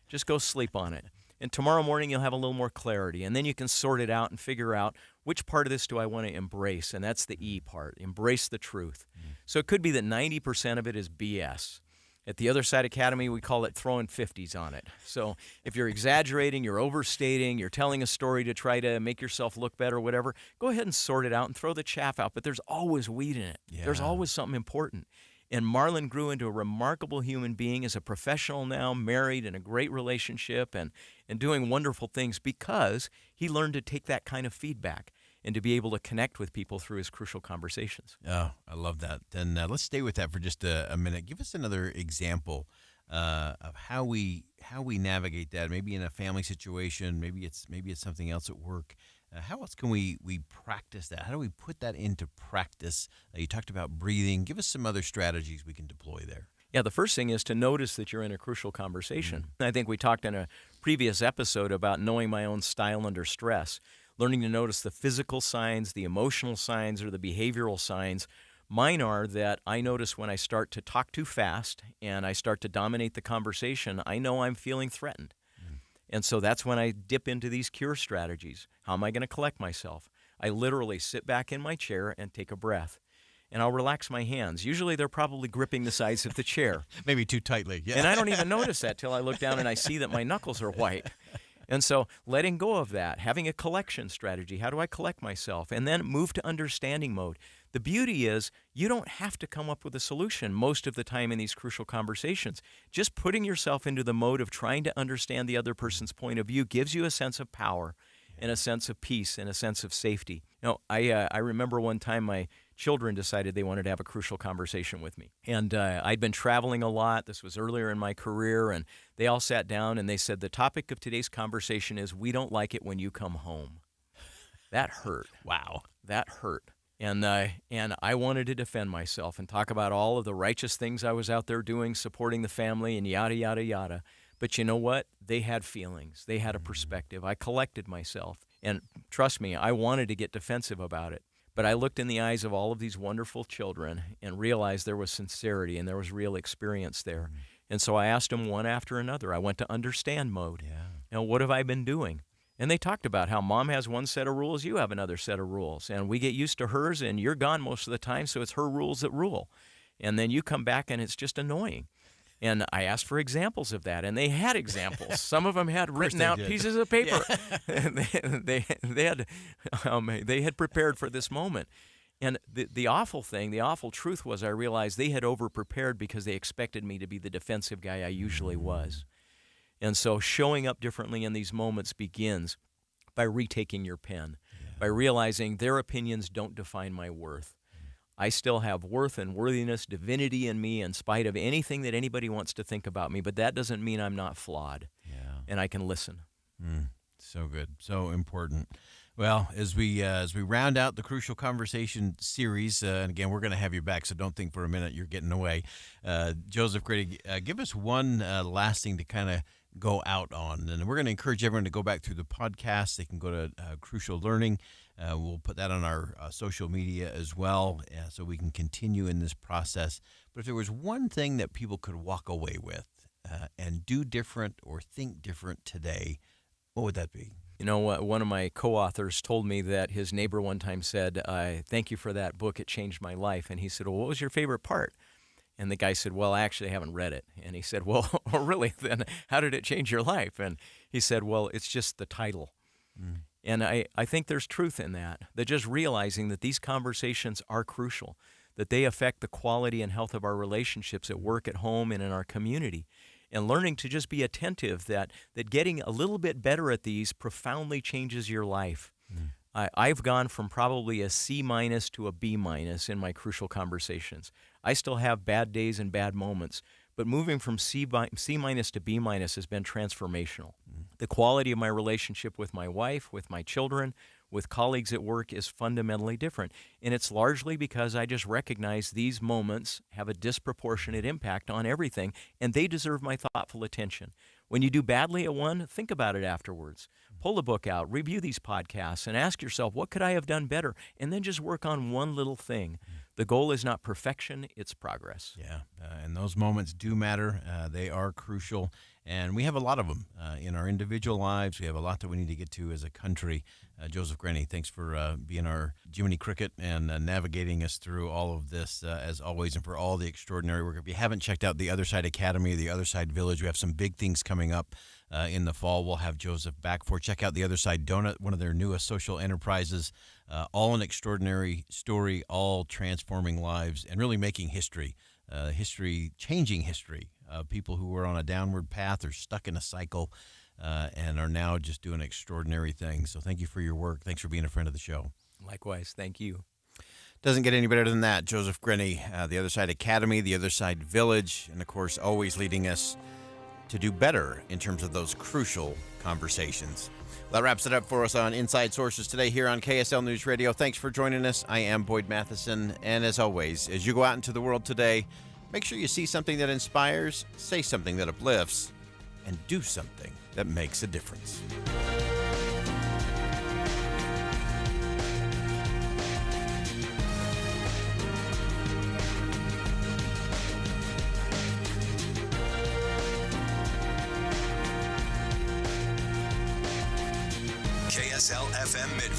Just go sleep on it. And tomorrow morning you'll have a little more clarity. And then you can sort it out and figure out which part of this do I want to embrace. And that's the E part, embrace the truth. So it could be that 90% of it is BS. At the Other Side Academy, we call it throwing 50s on it. So if you're exaggerating, you're overstating, you're telling a story to try to make yourself look better or whatever, go ahead and sort it out and throw the chaff out. But there's always weed in it. Yeah. There's always something important. And Marlon grew into a remarkable human being as a professional now, married in a great relationship and doing wonderful things because he learned to take that kind of feedback and to be able to connect with people through his crucial conversations. Oh, I love that. Then let's stay with that for just a minute. Give us another example of how we navigate that. Maybe in a family situation. Maybe it's something else at work. How else can we practice that? How do we put that into practice? You talked about breathing. Give us some other strategies we can deploy there. Yeah, the first thing is to notice that you're in a crucial conversation. I think we talked in a previous episode about knowing my own style under stress, learning to notice the physical signs, the emotional signs, or the behavioral signs. Mine are that I notice when I start to talk too fast and I start to dominate the conversation, I know I'm feeling threatened. And so that's when I dip into these cure strategies. How am I going to collect myself? I literally sit back in my chair and take a breath. And I'll relax my hands. Usually they're probably gripping the sides of the chair. Maybe too tightly. Yeah. And I don't even notice that till I look down and I see that my knuckles are white. And so letting go of that, having a collection strategy. How do I collect myself? And then move to understanding mode. The beauty is you don't have to come up with a solution most of the time in these crucial conversations. Just putting yourself into the mode of trying to understand the other person's point of view gives you a sense of power and a sense of peace and a sense of safety. You know, I remember one time my children decided they wanted to have a crucial conversation with me. And I'd been traveling a lot. This was earlier in my career, and they all sat down and they said, the topic of today's conversation is, we don't like it when you come home. That hurt. Wow. That hurt. And I wanted to defend myself and talk about all of the righteous things I was out there doing, supporting the family and yada, yada, yada. But you know what? They had feelings. They had a perspective. I collected myself. And trust me, I wanted to get defensive about it. But I looked in the eyes of all of these wonderful children and realized there was sincerity and there was real experience there. And so I asked them one after another. I went to understand mode. You know, what have I been doing? And they talked about how Mom has one set of rules, you have another set of rules. And we get used to hers, and you're gone most of the time, so it's her rules that rule. And then you come back, and it's just annoying. And I asked for examples of that, and they had examples. Some of them had written out pieces of paper. They had prepared for this moment. And the awful thing, the awful truth was, I realized they had over-prepared because they expected me to be the defensive guy I usually was. And so showing up differently in these moments begins by retaking your pen, by realizing their opinions don't define my worth. I still have worth and worthiness, divinity in me in spite of anything that anybody wants to think about me, but that doesn't mean I'm not flawed. And I can listen. So good. So important. Well, as we round out the Crucial Conversation series, and again, we're going to have you back, so don't think for a minute you're getting away. Joseph Grenny, give us one last thing to kind of go out on. And we're going to encourage everyone to go back through the podcast. They can go to Crucial Learning. We'll put that on our social media as well, so we can continue in this process. But if there was one thing that people could walk away with and do different or think different today, what would that be? You know, one of my co-authors told me that his neighbor one time said, thank you for that book, it changed my life. And he said, well, what was your favorite part? And the guy said, well, I actually haven't read it. And he said, well, oh, really? Then how did it change your life? And he said, well, it's just the title. And I think there's truth in that just realizing that these conversations are crucial, that they affect the quality and health of our relationships at work, at home, and in our community. And learning to just be attentive that getting a little bit better at these profoundly changes your life. I've gone from probably a C- to a B- in my crucial conversations. I still have bad days and bad moments, but moving from C- to B- has been transformational. The quality of my relationship with my wife, with my children, with colleagues at work is fundamentally different. And it's largely because I just recognize these moments have a disproportionate impact on everything, and they deserve my thoughtful attention. When you do badly at one, think about it afterwards. Pull the book out, review these podcasts, and ask yourself, what could I have done better? And then just work on one little thing. The goal is not perfection, it's progress. And those moments do matter. They are crucial. And we have a lot of them in our individual lives. We have a lot that we need to get to as a country. Joseph Grenny, thanks for being our Jiminy Cricket and navigating us through all of this, as always, and for all the extraordinary work. If you haven't checked out the Other Side Academy, the Other Side Village, we have some big things coming up in the fall. We'll have Joseph back for. Check out the Other Side Donut, one of their newest social enterprises. All an extraordinary story, all transforming lives and really making history, changing history. People who were on a downward path or stuck in a cycle and are now just doing extraordinary things. So thank you for your work. Thanks for being a friend of the show. Likewise, thank you. Doesn't get any better than that. Joseph Grenny, the Other Side Academy, the Other Side Village, and of course always leading us to do better in terms of those crucial conversations. Well, that wraps it up for us on Inside Sources today here on KSL News Radio. Thanks for joining us. I am Boyd Matheson, and as always, as you go out into the world today, make sure you see something that inspires, say something that uplifts, and do something that makes a difference. KSL FM Midvale.